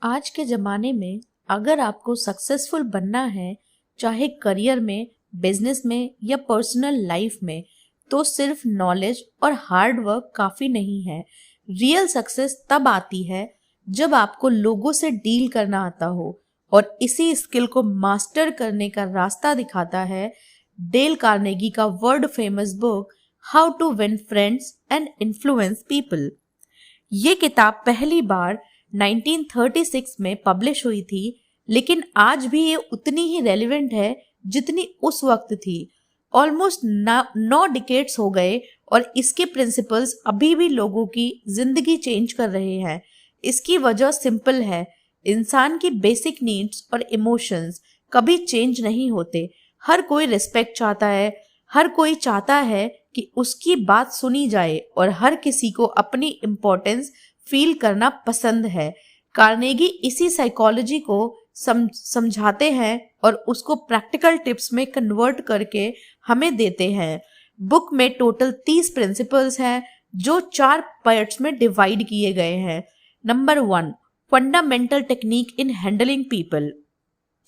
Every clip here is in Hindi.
आज के ज़माने में अगर आपको सक्सेसफुल बनना है, चाहे करियर में, बिजनेस में या पर्सनल लाइफ में, तो सिर्फ नॉलेज और हार्ड वर्क काफ़ी नहीं है। रियल सक्सेस तब आती है जब आपको लोगों से डील करना आता हो, और इसी स्किल को मास्टर करने का रास्ता दिखाता है डेल कार्नेगी का world famous book how to win friends and influence people. ये किताब पहली बार 1936 में पब्लिश हुई थी, लेकिन आज भी ये उतनी ही रेलेवेंट है जितनी उस वक्त थी। ऑलमोस्ट 9 डिकेड्स हो गए और इसके प्रिंसिपल्स अभी भी लोगों की जिंदगी चेंज कर रहे हैं। इसकी वजह सिंपल है, इंसान की बेसिक नीड्स और इमोशंस कभी चेंज नहीं होते। हर कोई रिस्पेक्ट चाहता है, हर कोई चाहता है कि उसकी बात सुनी जाए और हर किसी को अपनी इम्पोर्टेंस फील करना पसंद है। कार्नेगी इसी साइकोलॉजी को समझाते हैं और उसको प्रैक्टिकल टिप्स में कन्वर्ट करके हमें देते हैं। बुक में टोटल 30 प्रिंसिपल्स हैं जो 4 पार्ट्स में डिवाइड किए गए हैं। Number 1, fundamental technique in handling people.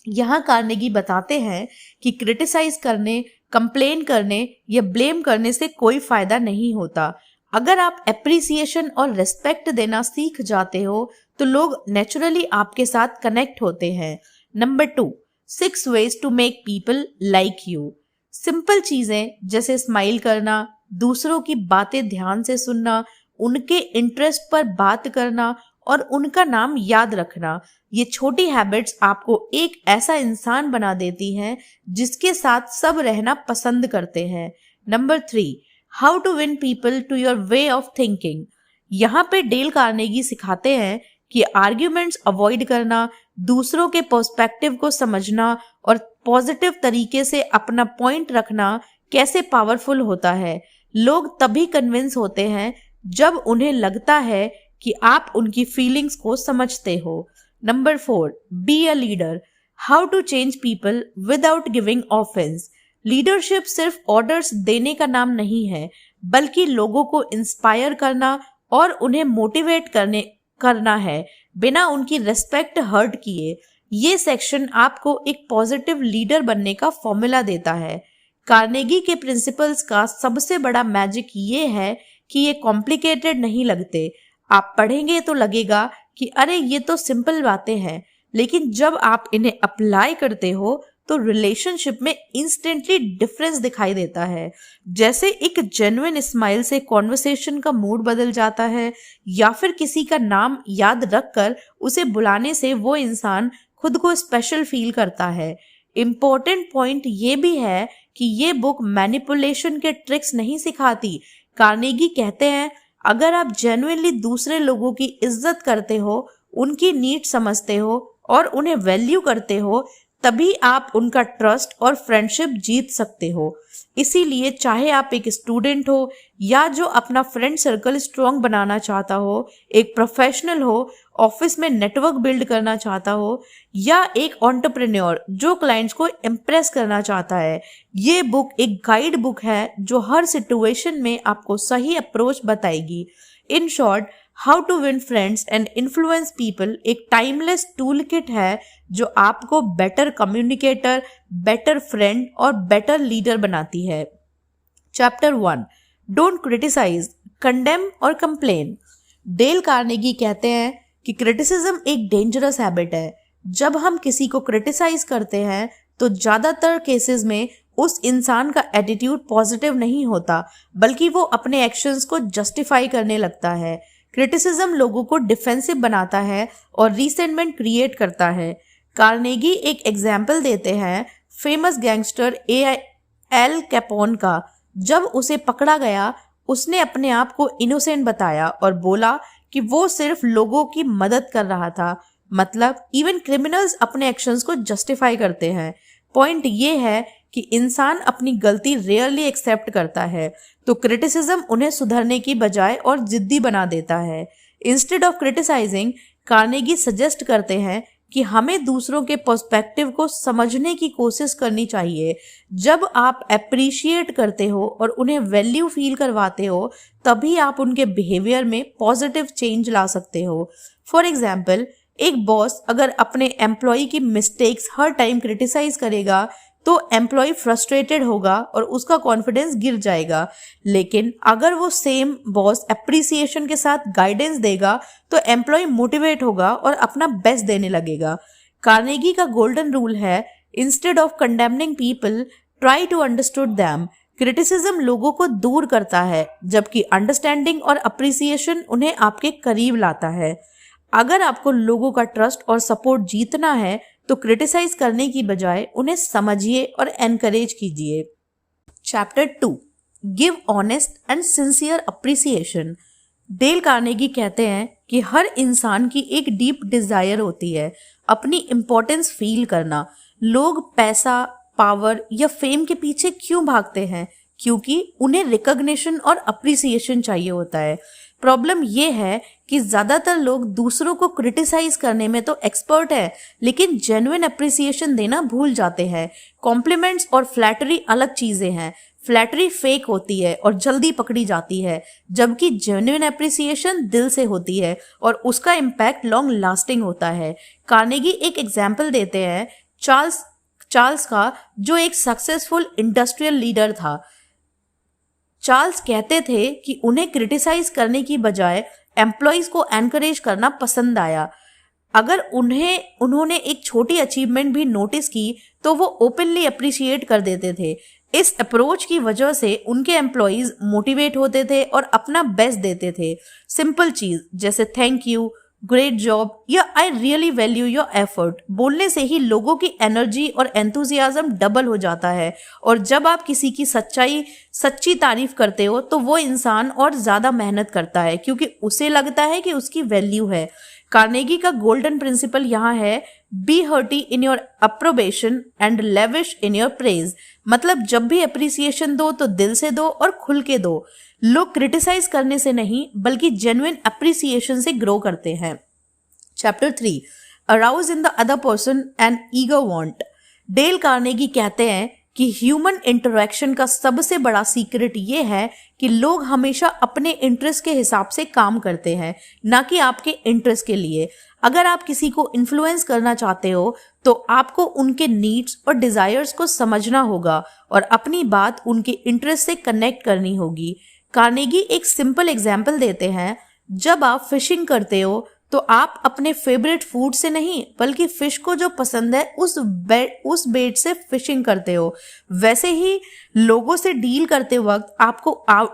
यहाँ कार्नेगी बताते हैं कि क्रिटिसाइज करने, कंप्लेन करने या ब्लेम करने से कोई फायदा नहीं होता। अगर आप एप्रिसिएशन और रिस्पेक्ट देना सीख जाते हो तो लोग नेचुरली आपके साथ कनेक्ट होते हैं। Number 2, 6 ways to make people like you. Simple चीजें जैसे स्माइल करना, दूसरों की बातें ध्यान से सुनना, उनके इंटरेस्ट पर बात करना और उनका नाम याद रखना, ये छोटी हैबिट्स आपको एक ऐसा इंसान बना देती हैं जिसके साथ सब रहना पसंद करते हैं। Number 3, how to win people to your way of thinking. यहाँ पे डेल कार्नेगी सिखाते हैं कि आर्ग्यूमेंट्स अवॉइड करना, दूसरों के पर्सपेक्टिव को समझना और पॉजिटिव तरीके से अपना पॉइंट रखना कैसे पावरफुल होता है। लोग तभी कन्विंस होते हैं जब उन्हें लगता है कि आप उनकी फीलिंग्स को समझते हो। Number 4, be a leader, how to change people without giving offence. Leadership सिर्फ ऑर्डर्स देने का नाम नहीं है, बल्कि लोगों को इंस्पायर करना और उन्हें मोटिवेट करना है बिना उनकी रिस्पेक्ट हर्ट किए। ये सेक्शन आपको एक पॉजिटिव लीडर बनने का फॉर्मूला देता है। कार्नेगी के प्रिंसिपल्स का सबसे बड़ा मैजिक ये है कि ये कॉम्प्लिकेटेड नहीं लगते। आप पढ़ेंगे तो लगेगा कि अरे ये तो सिंपल बातें हैं, लेकिन जब आप इन्हें अप्लाई करते हो तो रिलेशनशिप में इंस्टेंटली डिफरेंस दिखाई देता है। जैसे एक जेन्युइन स्माइल से कॉन्वर्सेशन का मूड बदल जाता है, या फिर किसी का नाम याद रखकर उसे बुलाने से वो इंसान खुद को स्पेशल फील करता है। इम्पोर्टेंट पॉइंट ये भी है कि ये बुक मैनिपुलेशन के ट्रिक्स नहीं सिखाती। कार्नेगी कहते हैं अगर आप जेन्युइनली दूसरे लोगों की इज्जत करते हो, उनकी नीड समझते हो और उन्हें वैल्यू करते हो, तभी आप उनका ट्रस्ट और फ्रेंडशिप जीत सकते हो। इसीलिए चाहे आप एक स्टूडेंट हो या जो अपना फ्रेंड सर्कल स्ट्रॉन्ग बनाना चाहता हो, एक प्रोफेशनल हो, ऑफिस में नेटवर्क बिल्ड करना चाहता हो, या एक एंटरप्रेन्योर जो क्लाइंट्स को इम्प्रेस करना चाहता है, ये बुक एक गाइड बुक है जो हर सिचुएशन में आपको सही अप्रोच बताएगी। In short, how to win friends and influence people एक टाइमलेस टूल किट है जो आपको बेटर कम्युनिकेटर, बेटर फ्रेंड और बेटर लीडर बनाती है। चैप्टर 1, डोंट क्रिटिसाइज, कंडेम और कंप्लेन। डेल कार्नेगी कहते हैं कि क्रिटिसिज्म एक डेंजरस हैबिट है। जब हम किसी को क्रिटिसाइज करते हैं तो ज्यादातर केसेस में उस इंसान का एटीट्यूड पॉजिटिव नहीं होता, बल्कि वो अपने एक्शंस को जस्टिफाई करने लगता है। क्रिटिसिज्म लोगों को डिफेंसिव बनाता है और रिसेंटमेंट क्रिएट करता है। कार्नेगी एक एग्जाम्पल देते हैं फेमस गैंगस्टर एल कैपोन का। जब उसे पकड़ा गया, उसने अपने आप को इनोसेंट बताया और बोला कि वो सिर्फ लोगों की मदद कर रहा था। मतलब इवन क्रिमिनल्स अपने एक्शंस को जस्टिफाई करते हैं। पॉइंट ये है कि इंसान अपनी गलती रेयरली एक्सेप्ट करता है, तो क्रिटिसिज्म उन्हें सुधरने की बजाय और जिद्दी बना देता है। Instead of criticising, Carnegie suggest करते हैं कि हमें दूसरों के पर्सपेक्टिव को समझने की कोशिश करनी चाहिए। जब आप एप्रिशिएट करते हो और उन्हें वैल्यू फील करवाते हो, तभी आप उनके बिहेवियर में पॉजिटिव चेंज ला सकते हो। फॉर एग्जाम्पल, एक बॉस अगर अपने एम्प्लॉय की मिस्टेक्स हर टाइम क्रिटिसाइज करेगा तो एम्प्लॉय फ्रस्ट्रेटेड होगा और उसका कॉन्फिडेंस गिर जाएगा। लेकिन अगर वो सेम बॉस एप्रिसिएशन के साथ गाइडेंस देगा तो एम्प्लॉय मोटिवेट होगा और अपना बेस्ट देने लगेगा। कार्नेगी का गोल्डन रूल है, instead of condemning people try to understood them. Criticism लोगों को दूर करता है जबकि अंडरस्टैंडिंग और अप्रिसिएशन उन्हें आपके करीब लाता है। अगर आपको लोगों का ट्रस्ट और सपोर्ट जीतना है तो क्रिटिसाइज करने की बजाय उन्हें समझिए और एनकरेज कीजिए। Chapter 2, give honest and sincere appreciation. Del Carnegie कहते हैं कि हर इंसान की एक डीप डिजायर होती है अपनी इंपॉर्टेंस फील करना। लोग पैसा, पावर या फेम के पीछे क्यों भागते हैं? क्योंकि उन्हें रिकॉग्निशन और अप्रिसिएशन चाहिए होता है। प्रॉब्लम ये है कि ज्यादातर लोग दूसरों को क्रिटिसाइज करने में तो एक्सपर्ट है लेकिन जेन्युइन अप्रिसिएशन देना भूल जाते हैं। कॉम्प्लीमेंट्स और फ्लैटरी अलग चीजें हैं। फ्लैटरी फेक होती है और जल्दी पकड़ी जाती है, जबकि जेन्युइन अप्रिसिएशन दिल से होती है और उसका इम्पैक्ट लॉन्ग लास्टिंग होता है। कार्नेगी एक एग्जाम्पल देते हैं चार्ल्स का, जो एक सक्सेसफुल इंडस्ट्रियल लीडर था। चार्ल्स कहते थे कि उन्हें क्रिटिसाइज करने की बजाय एम्प्लॉइज को एनकरेज करना पसंद आया। अगर उन्होंने एक छोटी अचीवमेंट भी नोटिस की तो वो ओपनली अप्रिशिएट कर देते थे। इस अप्रोच की वजह से उनके एम्प्लॉइज मोटिवेट होते थे और अपना बेस्ट देते थे। सिंपल चीज जैसे थैंक यू, ग्रेट जॉब या आई रियली वैल्यू योर एफर्ट बोलने से ही लोगों की एनर्जी और एंथुजियाज्म डबल हो जाता है। और जब आप किसी की सच्ची तारीफ करते हो तो वो इंसान और ज्यादा मेहनत करता है क्योंकि उसे लगता है कि उसकी वैल्यू है। कार्नेगी का गोल्डन प्रिंसिपल यहाँ है, be hearty in your approbation and lavish in your praise. मतलब जब भी अप्रिसिएशन दो तो दिल से दो और खुल के दो। लोग क्रिटिसाइज करने से नहीं बल्कि जेन्युइन अप्रिसिएशन से ग्रो करते हैं। Chapter 3, arouse in the other person and eager want. Del Carnegie कहते हैं कि ह्यूमन इंटरेक्शन का सबसे बड़ा सीक्रेट ये है कि लोग हमेशा अपने इंटरेस्ट के हिसाब से काम करते हैं, ना कि आपके इंटरेस्ट के लिए। अगर आप किसी को इन्फ्लुएंस करना चाहते हो तो आपको उनके नीड्स और डिजायर्स को समझना होगा और अपनी बात उनके इंटरेस्ट से कनेक्ट करनी होगी। कार्नेगी एक सिंपल एग्जाम्पल देते हैं, जब आप फिशिंग करते हो तो आप अपने फेवरेट फूड से नहीं बल्कि फिश को जो पसंद है उस बेट से फिशिंग करते हो। वैसे ही लोगों से डील करते वक्त आपको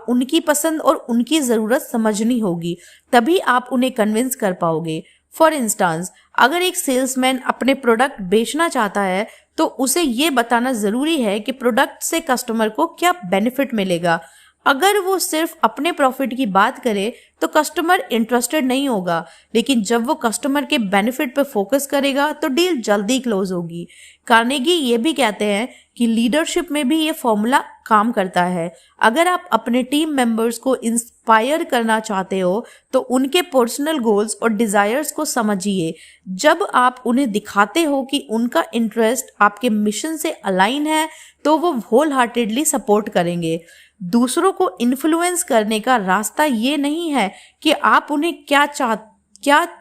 उनकी पसंद और उनकी ज़रूरत समझनी होगी, तभी आप उन्हें कन्विंस कर पाओगे। फॉर इंस्टांस, अगर एक सेल्समैन अपने प्रोडक्ट बेचना चाहता है तो उसे ये बताना ज़रूरी है कि प्रोडक्ट से कस्टमर को क्या बेनिफिट मिलेगा। अगर वो सिर्फ अपने प्रॉफिट की बात करे तो कस्टमर इंटरेस्टेड नहीं होगा, लेकिन जब वो कस्टमर के बेनिफिट पे फोकस करेगा तो डील जल्दी क्लोज होगी। कार्नेगी ये भी कहते हैं कि लीडरशिप में भी ये फॉर्मूला काम करता है। अगर आप अपने टीम मेंबर्स को इंस्पायर करना चाहते हो तो उनके पर्सनल गोल्स और डिजायर्स को समझिए। जब आप उन्हें दिखाते हो कि उनका इंटरेस्ट आपके मिशन से अलाइन है तो वो होल हार्टेडली सपोर्ट करेंगे। दूसरों को इन्फ्लुएंस करने का रास्ता ये नहीं है कि आप उन्हें क्या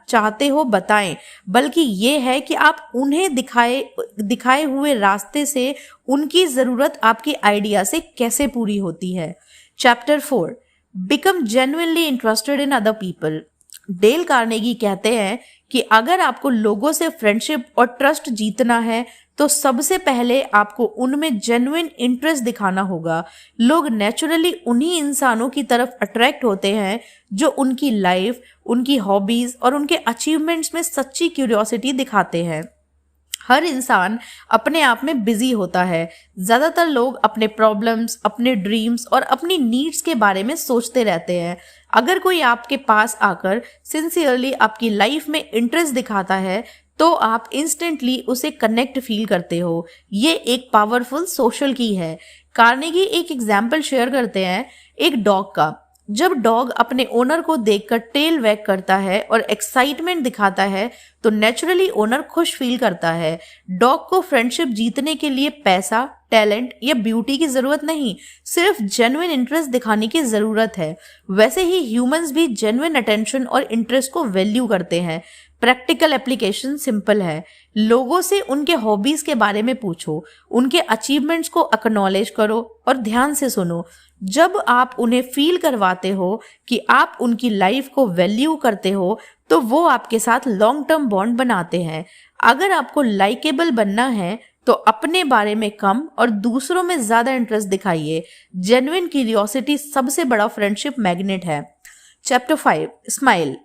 चाहते हो बताएं, बल्कि ये है कि आप उन्हें दिखाए हुए रास्ते से उनकी ज़रूरत आपकी आइडिया से कैसे पूरी होती है। Chapter 4, become genuinely interested in other people. Del Carnegie कहते हैं कि अगर आपको लोगों से फ्रेंडशिप और ट्रस्ट जीतना है तो सबसे पहले आपको उनमें जेन्युइन इंटरेस्ट दिखाना होगा। लोग नेचुरली उन्हीं इंसानों की तरफ अट्रैक्ट होते हैं जो उनकी लाइफ, उनकी हॉबीज और उनके अचीवमेंट्स में सच्ची क्यूरियोसिटी दिखाते हैं। हर इंसान अपने आप में बिजी होता है। ज़्यादातर लोग अपने प्रॉब्लम्स, अपने ड्रीम्स और अपनी नीड्स के बारे में सोचते रहते हैं। अगर कोई आपके पास आकर सिंसियरली आपकी लाइफ में इंटरेस्ट दिखाता है तो आप इंस्टेंटली उसे कनेक्ट फील करते हो। ये एक पावरफुल सोशल की है। कार्नेगी एक एग्जाम्पल शेयर करते हैं एक डॉग का। जब डॉग अपने ओनर को देखकर टेल वैग करता है और एक्साइटमेंट दिखाता है तो नेचुरली ओनर खुश फील करता है। डॉग को फ्रेंडशिप जीतने के लिए पैसा, टैलेंट या ब्यूटी की जरूरत नहीं, सिर्फ जेन्युइन इंटरेस्ट दिखाने की जरूरत है। वैसे ही ह्यूमंस भी जेन्युइन अटेंशन और इंटरेस्ट को वैल्यू करते हैं। प्रैक्टिकल एप्लीकेशन सिंपल है। लोगों से उनके हॉबीज के बारे में पूछो, उनके अचीवमेंट्स को एक्नॉलेज करो और ध्यान से सुनो। जब आप उन्हें फील करवाते हो कि आप उनकी लाइफ को वैल्यू करते हो तो वो आपके साथ लॉन्ग टर्म बॉन्ड बनाते हैं। अगर आपको लाइकेबल बनना है तो अपने बारे में कम और दूसरों में ज्यादा इंटरेस्ट दिखाइए। जेन्युइन क्यूरियोसिटी सबसे बड़ा फ्रेंडशिप मैग्नेट है। Chapter 5, smile.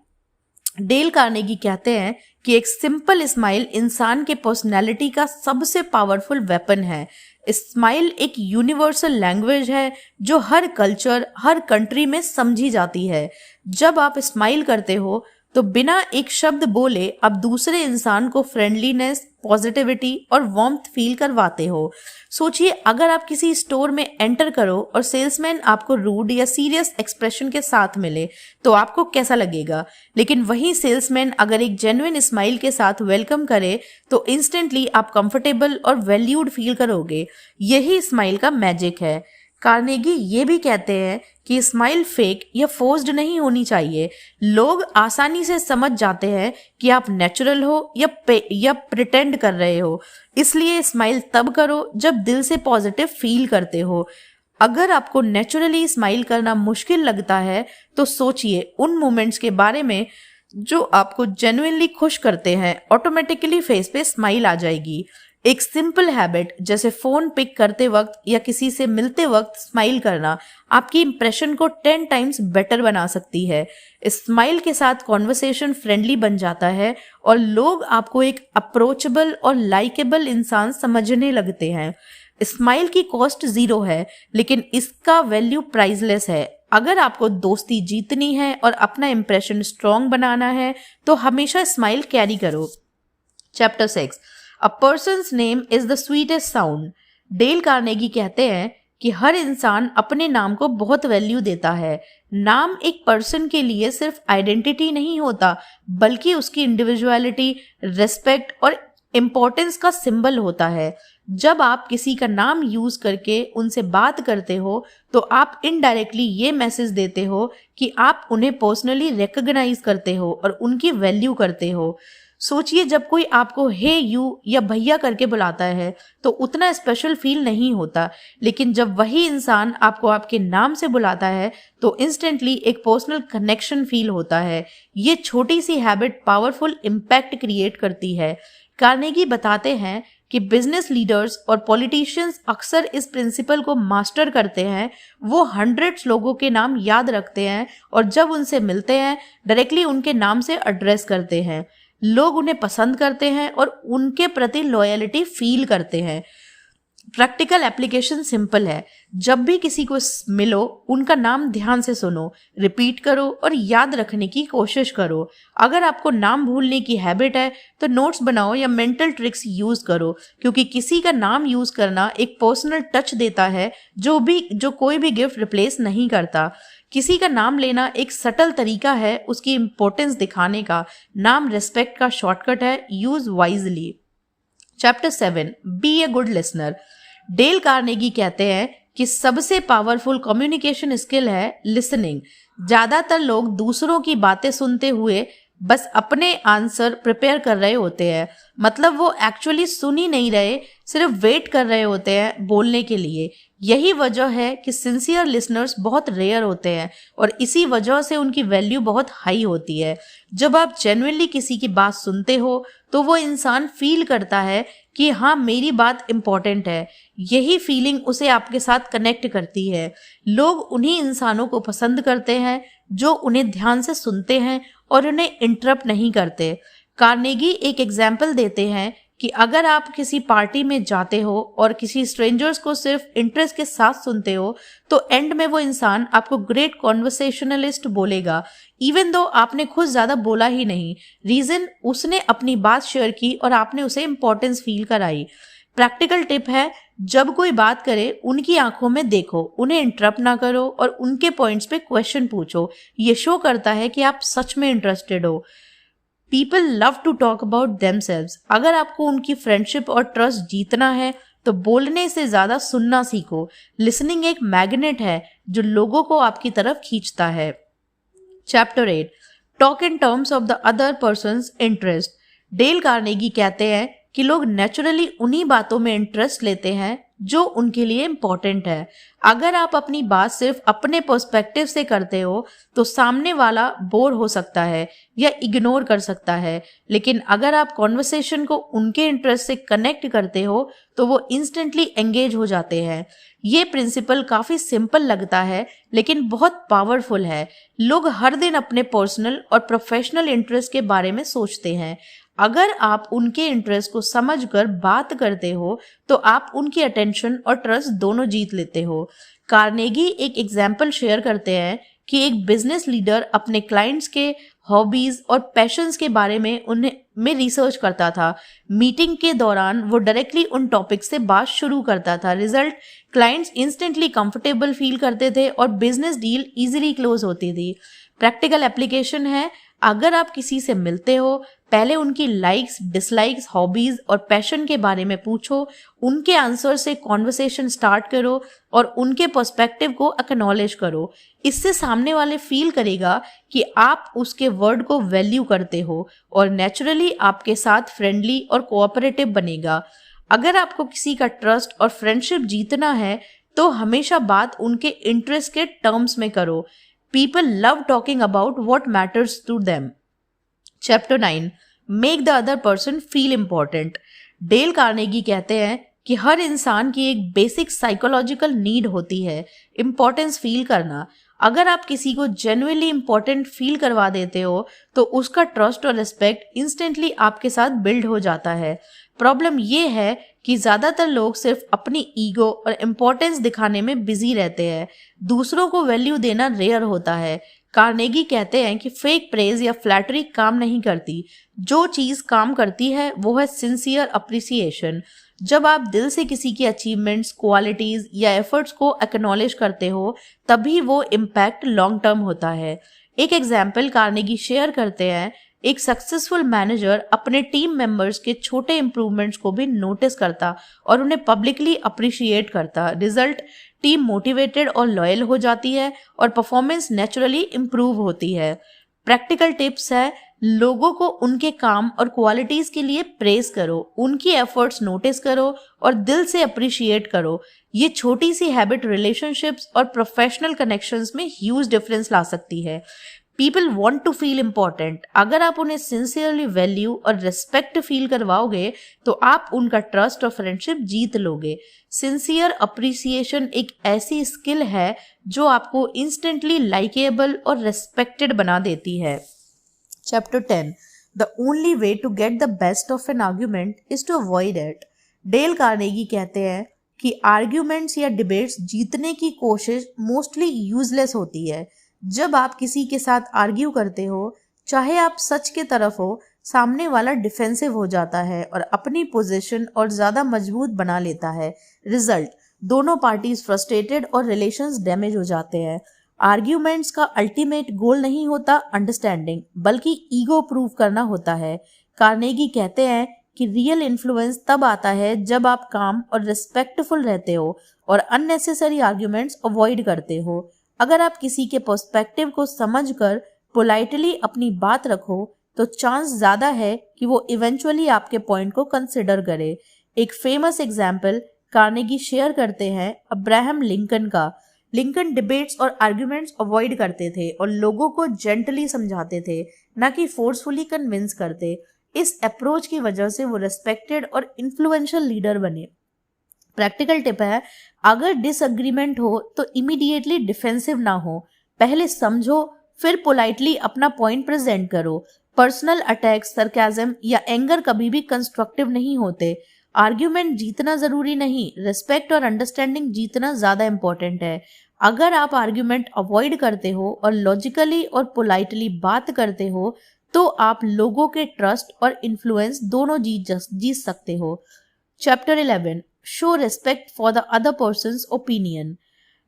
डेल कार्नेगी कहते हैं कि एक सिंपल स्माइल इंसान के पर्सनैलिटी का सबसे पावरफुल वेपन है। स्माइल एक यूनिवर्सल लैंग्वेज है जो हर कल्चर, हर कंट्री में समझी जाती है। जब आप स्माइल करते हो तो बिना एक शब्द बोले आप दूसरे इंसान को फ्रेंडलीनेस, पॉजिटिविटी और वार्मथ फील करवाते हो। सोचिए, अगर आप किसी स्टोर में एंटर करो और सेल्समैन आपको रूड या सीरियस एक्सप्रेशन के साथ मिले तो आपको कैसा लगेगा? लेकिन वही सेल्समैन अगर एक जेन्युइन स्माइल के साथ वेलकम करे तो इंस्टेंटली आप कंफर्टेबल और वैल्यूड फील करोगे। यही स्माइल का मैजिक है। कार्नेगी ये भी कहते हैं कि स्माइल फेक या फोर्स्ड नहीं होनी चाहिए। लोग आसानी से समझ जाते हैं कि आप नेचुरल हो या प्रिटेंड कर रहे हो, इसलिए स्माइल तब करो जब दिल से पॉजिटिव फील करते हो। अगर आपको नेचुरली स्माइल करना मुश्किल लगता है तो सोचिए उन मोमेंट्स के बारे में जो आपको जेन्युइनली खुश करते हैं। ऑटोमेटिकली फेस पे स्माइल आ जाएगी। एक सिंपल हैबिट जैसे फोन पिक करते वक्त या किसी से मिलते वक्त स्माइल करना आपकी इंप्रेशन को 10 टाइम्स बेटर बना सकती है। स्माइल के साथ कॉन्वर्सेशन फ्रेंडली बन जाता है और लोग आपको एक अप्रोचेबल और लाइकेबल इंसान समझने लगते हैं। स्माइल की कॉस्ट 0 है लेकिन इसका वैल्यू प्राइसलेस है। अगर आपको दोस्ती जीतनी है और अपना इंप्रेशन स्ट्रॉन्ग बनाना है तो हमेशा स्माइल कैरी करो। Chapter 6, A person's name is the sweetest sound। Del Carnegie कहते हैं कि हर इंसान अपने नाम को बहुत वैल्यू देता है। नाम एक पर्सन के लिए सिर्फ आइडेंटिटी नहीं होता बल्कि उसकी इंडिविजुअलिटी, रिस्पेक्ट और इम्पोर्टेंस का सिंबल होता है। जब आप किसी का नाम यूज करके उनसे बात करते हो तो आप इनडायरेक्टली ये मैसेज देते हो कि आप उन्हें पर्सनली रिकॉग्नाइज करते हो और उनकी वैल्यू करते हो। सोचिए, जब कोई आपको हे यू या भैया करके बुलाता है तो उतना स्पेशल फील नहीं होता, लेकिन जब वही इंसान आपको आपके नाम से बुलाता है तो इंस्टेंटली एक पर्सनल कनेक्शन फील होता है। ये छोटी सी हैबिट पावरफुल इम्पैक्ट क्रिएट करती है। कार्नेगी बताते हैं कि बिजनेस लीडर्स और पॉलिटिशियंस अक्सर इस प्रिंसिपल को मास्टर करते हैं। वो हंड्रेड्स लोगों के नाम याद रखते हैं और जब उनसे मिलते हैं डायरेक्टली उनके नाम से एड्रेस करते हैं। लोग उन्हें पसंद करते हैं और उनके प्रति लॉयल्टी फील करते हैं। प्रैक्टिकल एप्लीकेशन सिंपल है। जब भी किसी को मिलो उनका नाम ध्यान से सुनो, रिपीट करो और याद रखने की कोशिश करो। अगर आपको नाम भूलने की हैबिट है तो नोट्स बनाओ या मेंटल ट्रिक्स यूज करो, क्योंकि किसी का नाम यूज करना एक पर्सनल टच देता है जो कोई भी गिफ्ट रिप्लेस नहीं करता। किसी का नाम लेना एक सटल तरीका है उसकी इंपॉर्टेंस दिखाने का। नाम रिस्पेक्ट का शॉर्टकट है, use wisely. Chapter 7, be a good listener. Dale Carnegie कहते हैं कि सबसे पावरफुल कम्युनिकेशन स्किल है लिसनिंग। ज्यादातर लोग दूसरों की बातें सुनते हुए बस अपने आंसर प्रिपेयर कर रहे होते हैं, मतलब वो एक्चुअली सुन ही नहीं रहे, सिर्फ वेट कर रहे होते हैं बोलने के लिए। यही वजह है कि सिंसियर लिसनर्स बहुत रेयर होते हैं और इसी वजह से उनकी वैल्यू बहुत हाई होती है। जब आप जेन्युइनली किसी की बात सुनते हो तो वो इंसान फील करता है कि हाँ, मेरी बात इम्पोर्टेंट है। यही फीलिंग उसे आपके साथ कनेक्ट करती है। लोग उन्हीं इंसानों को पसंद करते हैं जो उन्हें ध्यान से सुनते हैं और उन्हें इंटरप्ट नहीं करते। कार्नेगी एक एग्जाम्पल देते हैं कि अगर आप किसी पार्टी में जाते हो और किसी स्ट्रेंजर्स को सिर्फ इंटरेस्ट के साथ सुनते हो तो एंड में वो इंसान आपको ग्रेट कॉन्वर्सेशनलिस्ट बोलेगा, इवन दो आपने खुद ज्यादा बोला ही नहीं। रीजन, उसने अपनी बात शेयर की और आपने उसे इंपॉर्टेंस फील कराई। प्रैक्टिकल टिप है, जब कोई बात करे उनकी आंखों में देखो, उन्हें इंटरप्ट ना करो और उनके पॉइंट्स पे क्वेश्चन पूछो। ये शो करता है कि आप सच में इंटरेस्टेड हो। People love to talk about themselves. अगर आपको उनकी फ्रेंडशिप और ट्रस्ट जीतना है तो बोलने से ज्यादा सुनना सीखो। लिसनिंग एक मैग्नेट है जो लोगों को आपकी तरफ खींचता है। Chapter 8, talk in terms of the other persons interest. Del Carnegie कहते हैं कि लोग नेचुरली उन्हीं बातों में इंटरेस्ट लेते हैं जो उनके लिए इम्पोर्टेंट है। अगर आप अपनी बात सिर्फ अपने पर्सपेक्टिव से करते हो तो सामने वाला बोर हो सकता है या इग्नोर कर सकता है, लेकिन अगर आप कॉन्वर्सेशन को उनके इंटरेस्ट से कनेक्ट करते हो तो वो इंस्टेंटली एंगेज हो जाते हैं। ये प्रिंसिपल काफी सिंपल लगता है लेकिन बहुत पावरफुल है। लोग हर दिन अपने पर्सनल और प्रोफेशनल इंटरेस्ट के बारे में सोचते हैं। अगर आप उनके इंटरेस्ट को समझकर बात करते हो तो आप उनकी अटेंशन और ट्रस्ट दोनों जीत लेते हो। कार्नेगी एक एग्जाम्पल शेयर करते हैं कि एक बिजनेस लीडर अपने क्लाइंट्स के हॉबीज और पैशंस के बारे में रिसर्च करता था। मीटिंग के दौरान वो डायरेक्टली उन टॉपिक से बात शुरू करता था। Result, clients instantly comfortable feel करते थे और बिजनेस डील इजीली क्लोज होती थी। प्रैक्टिकल एप्लीकेशन है, अगर आप किसी से मिलते हो पहले उनकी लाइक्स, डिसलाइक्स, हॉबीज और पैशन के बारे में पूछो। उनके आंसर से कॉन्वर्सेशन स्टार्ट करो और उनके पर्सपेक्टिव को एक्नॉलेज करो। इससे सामने वाले फील करेगा कि आप उसके वर्ड को वैल्यू करते हो और नेचुरली आपके साथ फ्रेंडली और कोऑपरेटिव बनेगा। अगर आपको किसी का ट्रस्ट और फ्रेंडशिप जीतना है तो हमेशा बात उनके इंटरेस्ट के टर्म्स में करो। People love talking about what matters to them. Chapter 9. Make the other person feel important. Del Carnegie कहते हैं कि हर इंसान की एक बेसिक साइकोलॉजिकल नीड होती है, इम्पोर्टेंस फील करना। अगर आप किसी को जेन्युइनली इम्पोर्टेंट फील करवा देते हो तो उसका ट्रस्ट और रिस्पेक्ट इंस्टेंटली आपके साथ बिल्ड हो जाता है। प्रॉब्लम ये है कि ज्यादातर लोग सिर्फ अपनी ईगो और इम्पोर्टेंस दिखाने में बिजी रहते हैं, दूसरों को वैल्यू देना रेयर होता है। कार्नेगी कहते हैं कि फेक प्रेज या फ्लैटरी काम नहीं करती। जो चीज काम करती है वो है सिंसियर अप्रिसिएशन। जब आप दिल से किसी की अचीवमेंट्स, क्वालिटीज या एफर्ट्स को एक्नॉलेज करते हो तभी वो इम्पैक्ट लॉन्ग टर्म होता है। एक एग्जाम्पल कार्नेगी शेयर करते हैं। एक सक्सेसफुल मैनेजर अपने टीम मेंबर्स के छोटे इंप्रूवमेंट्स को भी नोटिस करता और उन्हें पब्लिकली अप्रिशिएट करता। रिजल्ट, टीम मोटिवेटेड और लॉयल हो जाती है और परफॉर्मेंस नेचुरली इम्प्रूव होती है। प्रैक्टिकल टिप्स है, लोगों को उनके काम और क्वालिटीज के लिए प्रेज करो, उनकी एफर्ट्स नोटिस करो और दिल से अप्रिशिएट करो। ये छोटी सी हैबिट रिलेशनशिप्स और प्रोफेशनल कनेक्शंस में ह्यूज डिफरेंस ला सकती है। People want to feel important. अगर आप उन्हें सिंसियरली वैल्यू और रिस्पेक्ट फील करवाओगे तो आप उनका ट्रस्ट और फ्रेंडशिप जीत लोगे। सिंसियर अप्रिसिएशन एक ऐसी स्किल है जो आपको इंस्टेंटली लाइकेबल और रिस्पेक्टेड बना देती है। Chapter 10. The only way to get the best of an argument is to avoid it. Dale Carnegie कहते हैं कि आर्ग्यूमेंट्स या डिबेट्स जीतने की कोशिश मोस्टली यूजलेस होती है। जब आप किसी के साथ आर्ग्यू करते हो, चाहे आप सच के तरफ हो, सामने वाला डिफेंसिव हो जाता है और अपनी पोजीशन और ज्यादा मजबूत बना लेता है। रिजल्ट, दोनों पार्टीज फ्रस्ट्रेटेड और रिलेशंस डैमेज हो जाते हैं। आर्ग्यूमेंट्स का अल्टीमेट गोल नहीं होता अंडरस्टैंडिंग, बल्कि ईगो प्रूव करना होता है। कार्नेगी कहते हैं कि रियल इन्फ्लुएंस तब आता है जब आप काम और रिस्पेक्टफुल रहते हो और अननेसेसरी आर्ग्यूमेंट्स अवॉइड करते हो। अगर आप किसी के पर्सपेक्टिव को समझकर पोलाइटली अपनी बात रखो तो चांस ज्यादा है कि वो इवेंचुअली आपके पॉइंट को कंसिडर करे। एक फेमस एग्जाम्पल कार्नेगी शेयर करते हैं अब्राहम लिंकन का। लिंकन डिबेट्स और आर्ग्यूमेंट्स अवॉइड करते थे और लोगों को जेंटली समझाते थे, ना कि फोर्सफुली कन्विंस करते। इस अप्रोच की वजह से वो रिस्पेक्टेड और इन्फ्लुएंशियल लीडर बने। प्रैक्टिकल टिप है, अगर डिसएग्रीमेंट हो तो इमीडिएटली डिफेंसिव ना हो, पहले समझो फिर पोलाइटली अपना पॉइंट प्रेजेंट करो। पर्सनल अटैक, सरकाज़म या एंगर कभी भी कंस्ट्रक्टिव नहीं होते। आर्ग्यूमेंट जीतना जरूरी नहीं, रिस्पेक्ट और अंडरस्टैंडिंग जीतना ज्यादा इंपॉर्टेंट है। अगर आप आर्ग्यूमेंट अवॉइड करते हो और लॉजिकली और पोलाइटली बात करते हो तो आप लोगों के ट्रस्ट और इन्फ्लुएंस दोनों जीत सकते हो। Chapter 11. Show respect for the other persons opinion.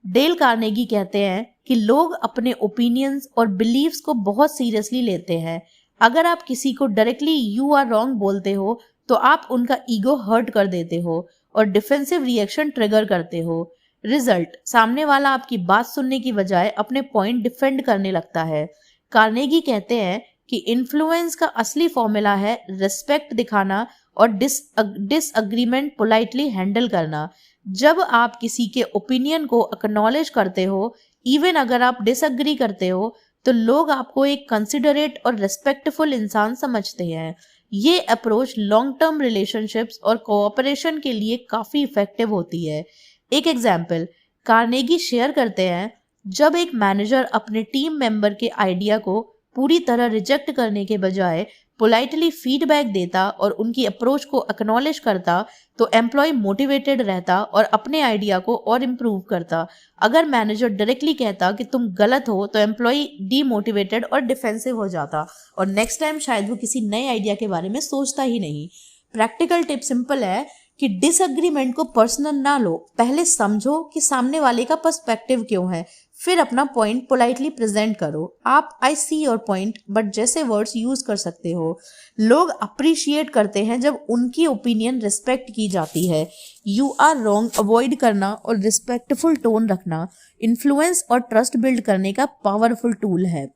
Del Carnegie कहते हैं कि लोग अपने ओपिनियंस और बिलीव्स को बहुत सीरियसली लेते हैं। अगर आप किसी को डायरेक्टली यू आर रॉन्ग बोलते हो तो आप उनका ईगो हर्ट कर देते हो और डिफेंसिव रिएक्शन ट्रिगर करते हो। रिजल्ट, सामने वाला आपकी बात सुनने की बजाय अपने पॉइंट डिफेंड करने लगता है। कार्नेगी कहते हैं कि इन्फ्लुएंस का असली फॉर्मूला है रिस्पेक्ट दिखाना और डिसएग्रीमेंट पोलाइटली हैंडल करना। जब आप किसी के ओपिनियन को एक्नॉलेज करते हो, इवन अगर आप डिसएग्री करते हो, तो लोग आपको एक कंसिडरेट और रिस्पेक्टफुल इंसान समझते हैं। ये अप्रोच लॉन्ग टर्म रिलेशनशिप्स और कोऑपरेशन के लिए काफी इफेक्टिव होती है। एक एग्जाम्पल कार्नेगी शेयर करते हैं, जब एक मैनेजर अपने टीम मेंबर के आइडिया को पूरी तरह रिजेक्ट करने के बजाय पोलाइटली फीडबैक देता और उनकी अप्रोच को एक्नॉलेज करता, तो एम्प्लॉय मोटिवेटेड रहता और अपने आइडिया को और इम्प्रूव करता। अगर मैनेजर डायरेक्टली कहता कि तुम गलत हो, तो एम्प्लॉय डीमोटिवेटेड और डिफेंसिव हो जाता और नेक्स्ट टाइम शायद वो किसी नए आइडिया के बारे में सोचता ही नहीं। प्रैक्टिकल टिप सिंपल है कि डिसएग्रीमेंट को पर्सनल ना लो, पहले समझो कि सामने वाले का पर्सपेक्टिव क्यों है, फिर अपना पॉइंट पोलाइटली प्रेजेंट करो। आप आई सी योर पॉइंट बट जैसे वर्ड्स यूज कर सकते हो। लोग अप्रिशिएट करते हैं जब उनकी ओपिनियन रिस्पेक्ट की जाती है। यू आर रॉन्ग अवॉइड करना और रिस्पेक्टफुल टोन रखना इन्फ्लुएंस और ट्रस्ट बिल्ड करने का पावरफुल टूल है।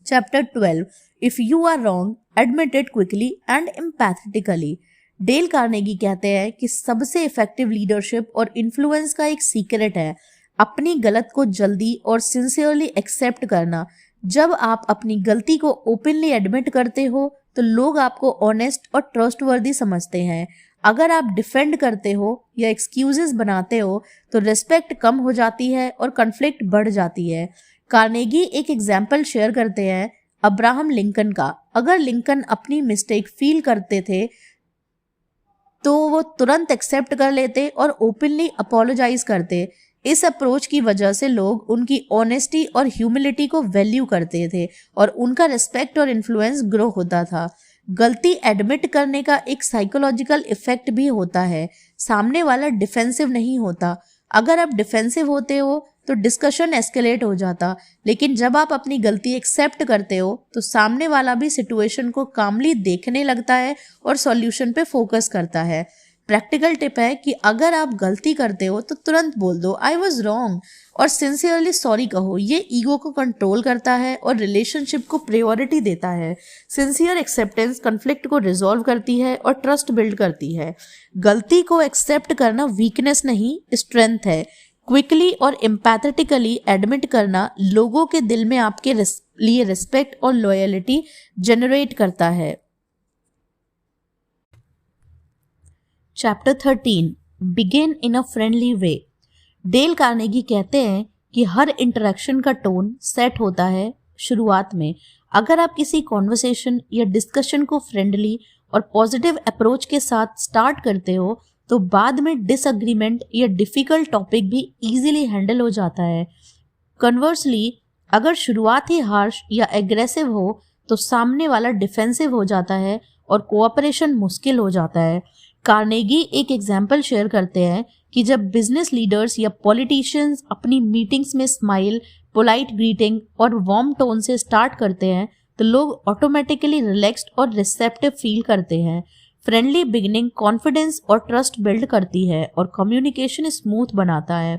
Chapter 12 if you are wrong admit it quickly and empathetically. Dale Carnegie कहते हैं कि सबसे इफेक्टिव लीडरशिप और इन्फ्लुएंस का एक सीक्रेट है अपनी गलत को जल्दी और सिंसियरली एक्सेप्ट करना। जब आप अपनी गलती को ओपनली एडमिट करते हो, तो लोग आपको ऑनेस्ट और ट्रस्टवर्दी समझते हैं। अगर आप डिफेंड करते हो या एक्सक्यूजेस बनाते हो, तो रिस्पेक्ट कम हो जाती है और कॉन्फ्लिक्ट बढ़ जाती है। कार्नेगी एक एग्जाम्पल शेयर करते हैं अब्राहम लिंकन का। अगर लिंकन अपनी मिस्टेक फील करते थे, तो वो तुरंत एक्सेप्ट कर लेते और ओपनली अपोलोजाइज करते। इस अप्रोच की वजह से लोग उनकी ऑनेस्टी और ह्यूमिलिटी को वैल्यू करते थे और उनका रिस्पेक्ट और इन्फ्लुएंस ग्रो होता था। गलती एडमिट करने का एक साइकोलॉजिकल इफेक्ट भी होता है। सामने वाला डिफेंसिव नहीं होता। अगर आप डिफेंसिव होते हो तो डिस्कशन एस्केलेट हो जाता, लेकिन जब आप अपनी गलती एक्सेप्ट करते हो तो सामने वाला भी सिचुएशन को कामली देखने लगता है और सॉल्यूशन पे फोकस करता है। प्रैक्टिकल टिप है कि अगर आप गलती करते हो तो तुरंत बोल दो आई वॉज रॉन्ग और सिंसियरली सॉरी कहो। ये ईगो को कंट्रोल करता है और रिलेशनशिप को प्रायोरिटी देता है। सिंसियर एक्सेप्टेंस कॉन्फ्लिक्ट को रिजॉल्व करती है और ट्रस्ट बिल्ड करती है। गलती को एक्सेप्ट करना वीकनेस नहीं, स्ट्रेंथ है। क्विकली और एम्पैथेटिकली एडमिट करना लोगों के दिल में आपके लिए रिस्पेक्ट और लॉयल्टी जनरेट करता है। Chapter 13 begin in a friendly way. Del Carnegie कहते हैं कि हर इंटरेक्शन का टोन सेट होता है शुरुआत में। अगर आप किसी कॉन्वर्सेशन या डिस्कशन को फ्रेंडली और पॉजिटिव अप्रोच के साथ स्टार्ट करते हो, तो बाद में डिसएग्रीमेंट या डिफिकल्ट टॉपिक भी इजीली हैंडल हो जाता है। कन्वर्सली, अगर शुरुआत ही हार्श या एग्रेसिव हो, तो सामने वाला डिफेंसिव हो जाता है और कोऑपरेशन मुश्किल हो जाता है। कार्नेगी एक एग्जाम्पल शेयर करते हैं कि जब बिजनेस लीडर्स या पॉलिटिशियंस अपनी मीटिंग्स में स्माइल, पोलाइट ग्रीटिंग और वार्म टोन से स्टार्ट करते हैं, तो लोग ऑटोमेटिकली रिलैक्स्ड और रिसेप्टिव फील करते हैं। फ्रेंडली बिगिनिंग कॉन्फिडेंस और ट्रस्ट बिल्ड करती है और कम्युनिकेशन स्मूथ बनाता है।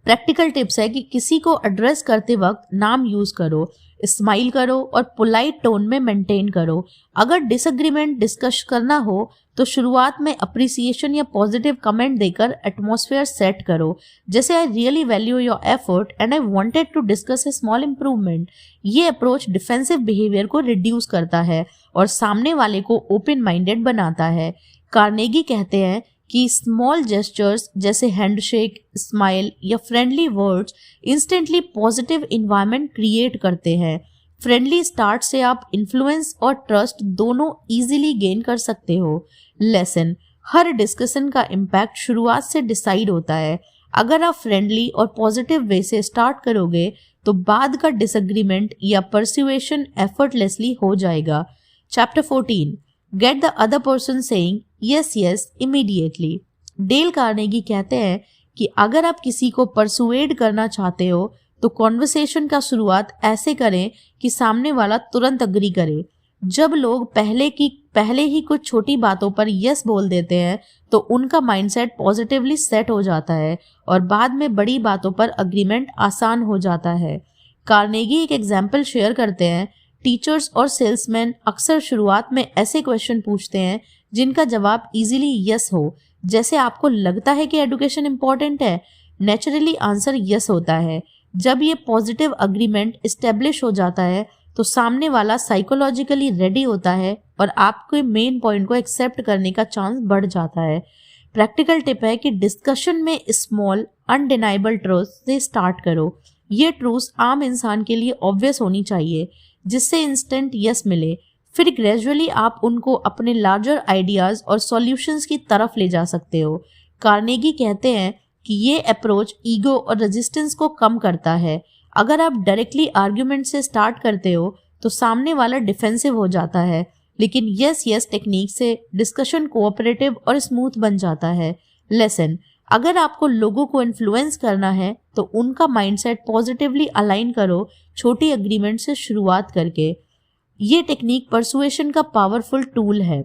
प्रैक्टिकल टिप्स है कि किसी को एड्रेस करते वक्त नाम यूज करो, स्माइल करो और पोलाइट टोन में मेंटेन करो। अगर डिसएग्रीमेंट डिस्कस करना हो, तो शुरुआत में अप्रिसिएशन या पॉजिटिव कमेंट देकर एटमॉस्फेयर सेट करो, जैसे I really value your effort and I wanted to discuss a small improvement. ये अप्रोच डिफेंसिव बिहेवियर को रिड्यूस करता है और सामने वाले को ओपन माइंडेड बनाता है। कार्नेगी कहते हैं कि स्मॉल जेस्चर्स जैसे हैंडशेक, स्माइल या friendly words instantly positive environment create करते हैं। फ्रेंडली स्टार्ट से आप इन्फ्लुएंस और ट्रस्ट दोनों इजीली गेन कर सकते हो। लेसन, हर डिस्कशन का इम्पैक्ट शुरुआत से डिसाइड होता है। अगर आप फ्रेंडली और पॉजिटिव वे से स्टार्ट करोगे, तो बाद का डिसएग्रीमेंट या परसुएशन एफर्टलेसली हो जाएगा। Chapter 14 get the other person saying yes yes immediately. Del Carnegie कहते हैं कि अगर आप किसी को परसुएड करना चाहते हो, तो कॉन्वर्सेशन का शुरुआत ऐसे करें कि सामने वाला तुरंत अग्री करे। जब लोग पहले ही कुछ छोटी बातों पर यस बोल देते हैं, तो उनका माइंडसेट पॉजिटिवली सेट हो जाता है और बाद में बड़ी बातों पर अग्रीमेंट आसान हो जाता है। कार्नेगी एक एग्जाम्पल शेयर करते हैं, टीचर्स और सेल्समैन अक्सर शुरुआत में ऐसे क्वेश्चन पूछते हैं जिनका जवाब इजीली यस हो, जैसे आपको लगता है कि एजुकेशन इंपॉर्टेंट है। नेचुरली आंसर यस होता है। जब ये पॉजिटिव अग्रीमेंट इस्टेब्लिश हो जाता है तो सामने वाला साइकोलॉजिकली रेडी होता है और आपके मेन पॉइंट को एक्सेप्ट करने का चांस बढ़ जाता है। प्रैक्टिकल टिप है कि डिस्कशन में स्मॉल अनडिनाइबल ट्रूथ से स्टार्ट करो। ये ट्रूथ आम इंसान के लिए ऑब्वियस होनी चाहिए, जिससे इंस्टेंट यस मिले। फिर ग्रेजुअली आप उनको अपने लार्जर आइडियाज और सॉल्यूशंस की तरफ ले जा सकते हो। कार्नेगी कहते हैं कि ये अप्रोच ईगो और रेजिस्टेंस को कम करता है। अगर आप डायरेक्टली आर्ग्यूमेंट से स्टार्ट करते हो तो सामने वाला डिफेंसिव हो जाता है, लेकिन यस यस टेक्निक से डिस्कशन कोऑपरेटिव और स्मूथ बन जाता है। लेसन, अगर आपको लोगों को इन्फ्लुएंस करना है तो उनका माइंडसेट पॉजिटिवली अलाइन करो, छोटी अग्रीमेंट से शुरुआत करके। ये टेक्निक परसुएशन का पावरफुल टूल है।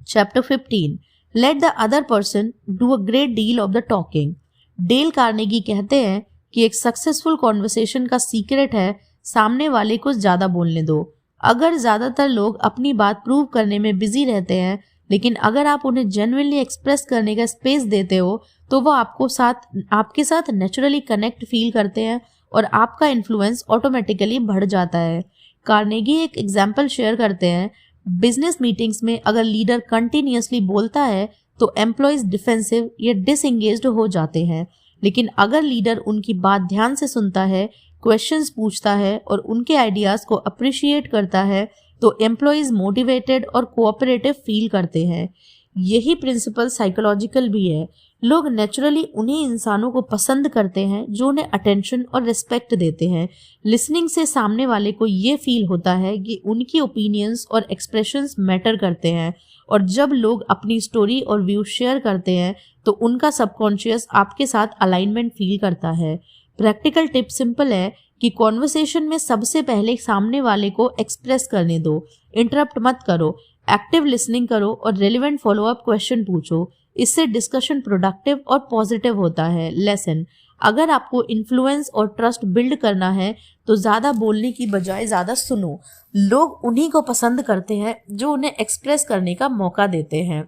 Chapter 15, late the other person do a great deal of the talking. Del Carnegie कहते हैं कि एक सक्सेसफुल कॉन्वर्सेशन का सीक्रेट है सामने वाले को ज्यादा बोलने दो। अगर ज्यादातर लोग अपनी बात प्रूव करने में बिजी रहते हैं, लेकिन अगर आप उन्हें जेन्युइनली एक्सप्रेस करने का स्पेस देते हो तो वो आपके साथ नेचुरली कनेक्ट फील करते हैं और आपका इन्फ्लुएंस ऑटोमेटिकली बढ़ जाता है। कार्नेगी एक एग्जाम्पल शेयर करते हैं, बिजनेस मीटिंग्स में अगर लीडर कंटिन्यूअसली बोलता है तो एम्प्लॉयज डिफेंसिव या डिसएंगेज्ड हो जाते हैं, लेकिन अगर लीडर उनकी बात ध्यान से सुनता है, क्वेश्चंस पूछता है और उनके आइडियाज को अप्रिशिएट करता है तो एम्प्लॉयज मोटिवेटेड और कोऑपरेटिव फील करते हैं। यही प्रिंसिपल साइकोलॉजिकल भी है। लोग नेचुरली उन्हीं इंसानों को पसंद करते हैं जो उन्हें अटेंशन और रिस्पेक्ट देते हैं। लिसनिंग से सामने वाले को ये फील होता है कि उनकी ओपिनियंस और एक्सप्रेशंस मैटर करते हैं, और जब लोग अपनी स्टोरी और व्यू शेयर करते हैं तो उनका सबकॉन्शियस आपके साथ अलाइनमेंट फील करता है। प्रैक्टिकल टिप सिंपल है कि कॉन्वर्सेशन में सबसे पहले सामने वाले को एक्सप्रेस करने दो, इंटरप्ट मत करो, एक्टिव लिसनिंग करो और रेलिवेंट फॉलोअप क्वेश्चन पूछो। इससे डिस्कशन प्रोडक्टिव और पॉजिटिव होता है। लेसन, अगर आपको इन्फ्लुएंस और ट्रस्ट बिल्ड करना है तो ज़्यादा बोलने की बजाय ज़्यादा सुनो। लोग उन्हीं को पसंद करते हैं जो उन्हें एक्सप्रेस करने का मौका देते हैं।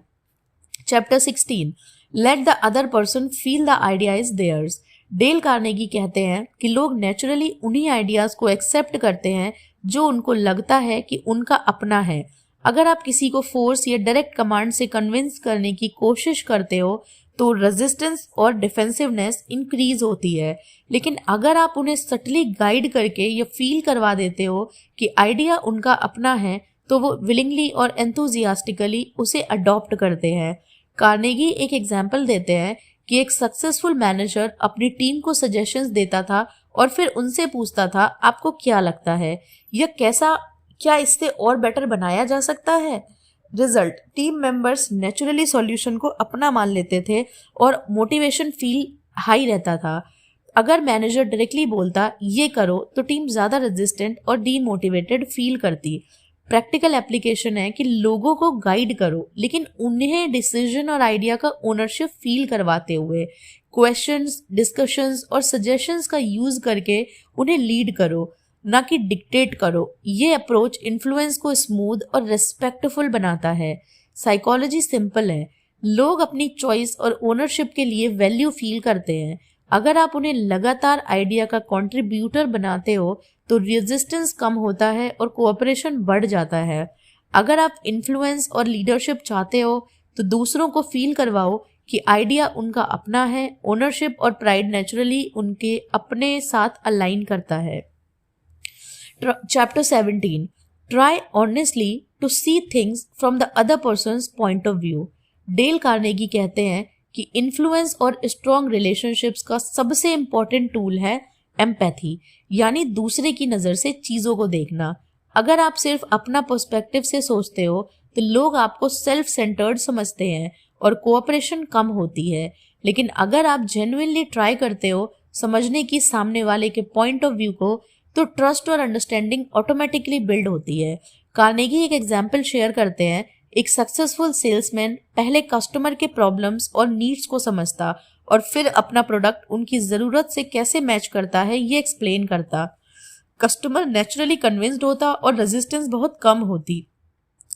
Chapter 16, let the other person feel the idea is theirs. Dale Carnegie कहते हैं कि लोग नेचुरली उन्हीं आइडियाज को एक्सेप्ट करते हैं जो उनको लगता है कि उनका अपना है। अगर आप किसी को फोर्स या डायरेक्ट कमांड से कन्विंस करने की कोशिश करते हो तो रेजिस्टेंस और डिफेंसिवनेस इंक्रीज होती है, लेकिन अगर आप उन्हें सटली गाइड करके या फील करवा देते हो कि आइडिया उनका अपना है तो वो विलिंगली और एंथुजियास्टिकली उसे अडॉप्ट करते हैं। कार्नेगी एक एग्जाम्पल देते हैं कि एक सक्सेसफुल मैनेजर अपनी टीम को सजेशंस देता था और फिर उनसे पूछता था, आपको क्या लगता है, यह क्या इससे और बेटर बनाया जा सकता है। Result, team members naturally solution को अपना मान लेते थे और मोटिवेशन फील हाई रहता था। अगर मैनेजर डायरेक्टली बोलता ये करो तो टीम ज़्यादा रेजिस्टेंट और डीमोटिवेटेड फील करती। प्रैक्टिकल एप्लीकेशन है कि लोगों को गाइड करो, लेकिन उन्हें डिसीजन और आइडिया का ओनरशिप फील करवाते हुए। क्वेश्चंस, डिस्कशंस और सजेशंस का यूज करके उन्हें लीड करो, ना कि डिक्टेट करो। ये अप्रोच इन्फ्लुएंस को स्मूथ और रिस्पेक्टफुल बनाता है। साइकोलॉजी सिंपल है, लोग अपनी चॉइस और ओनरशिप के लिए वैल्यू फील करते हैं। अगर आप उन्हें लगातार आइडिया का कंट्रीब्यूटर बनाते हो तो रेजिस्टेंस कम होता है और कोऑपरेशन बढ़ जाता है। अगर आप इन्फ्लुएंस और लीडरशिप चाहते हो तो दूसरों को फील करवाओ कि आइडिया उनका अपना है। ओनरशिप और प्राइड नेचुरली उनके अपने साथ अलाइन करता है। Chapter 17, try honestly to see things from the other person's point of view. Del Carnegie कहते हैं कि इन्फ्लुएंस और स्ट्रॉन्ग रिलेशनशिप्स का सबसे इम्पोर्टेंट टूल है एम्पैथी, यानी दूसरे की नज़र से चीज़ों को देखना। अगर आप सिर्फ अपना पर्सपेक्टिव से सोचते हो तो लोग आपको सेल्फ सेंटर्ड समझते हैं और कोऑपरेशन कम होती है, लेकिन अगर आप जेन्युइनली ट्राई करते हो समझने की सामने वाले के पॉइंट ऑफ व्यू को तो ट्रस्ट और अंडरस्टैंडिंग ऑटोमेटिकली बिल्ड होती है। कार्नेगी एक एग्जाम्पल शेयर करते हैं, एक सक्सेसफुल सेल्समैन पहले कस्टमर के प्रॉब्लम्स और नीड्स को समझता और फिर अपना प्रोडक्ट उनकी ज़रूरत से कैसे मैच करता है ये एक्सप्लेन करता। कस्टमर नेचुरली कन्विंस्ड होता और रेजिस्टेंस बहुत कम होती।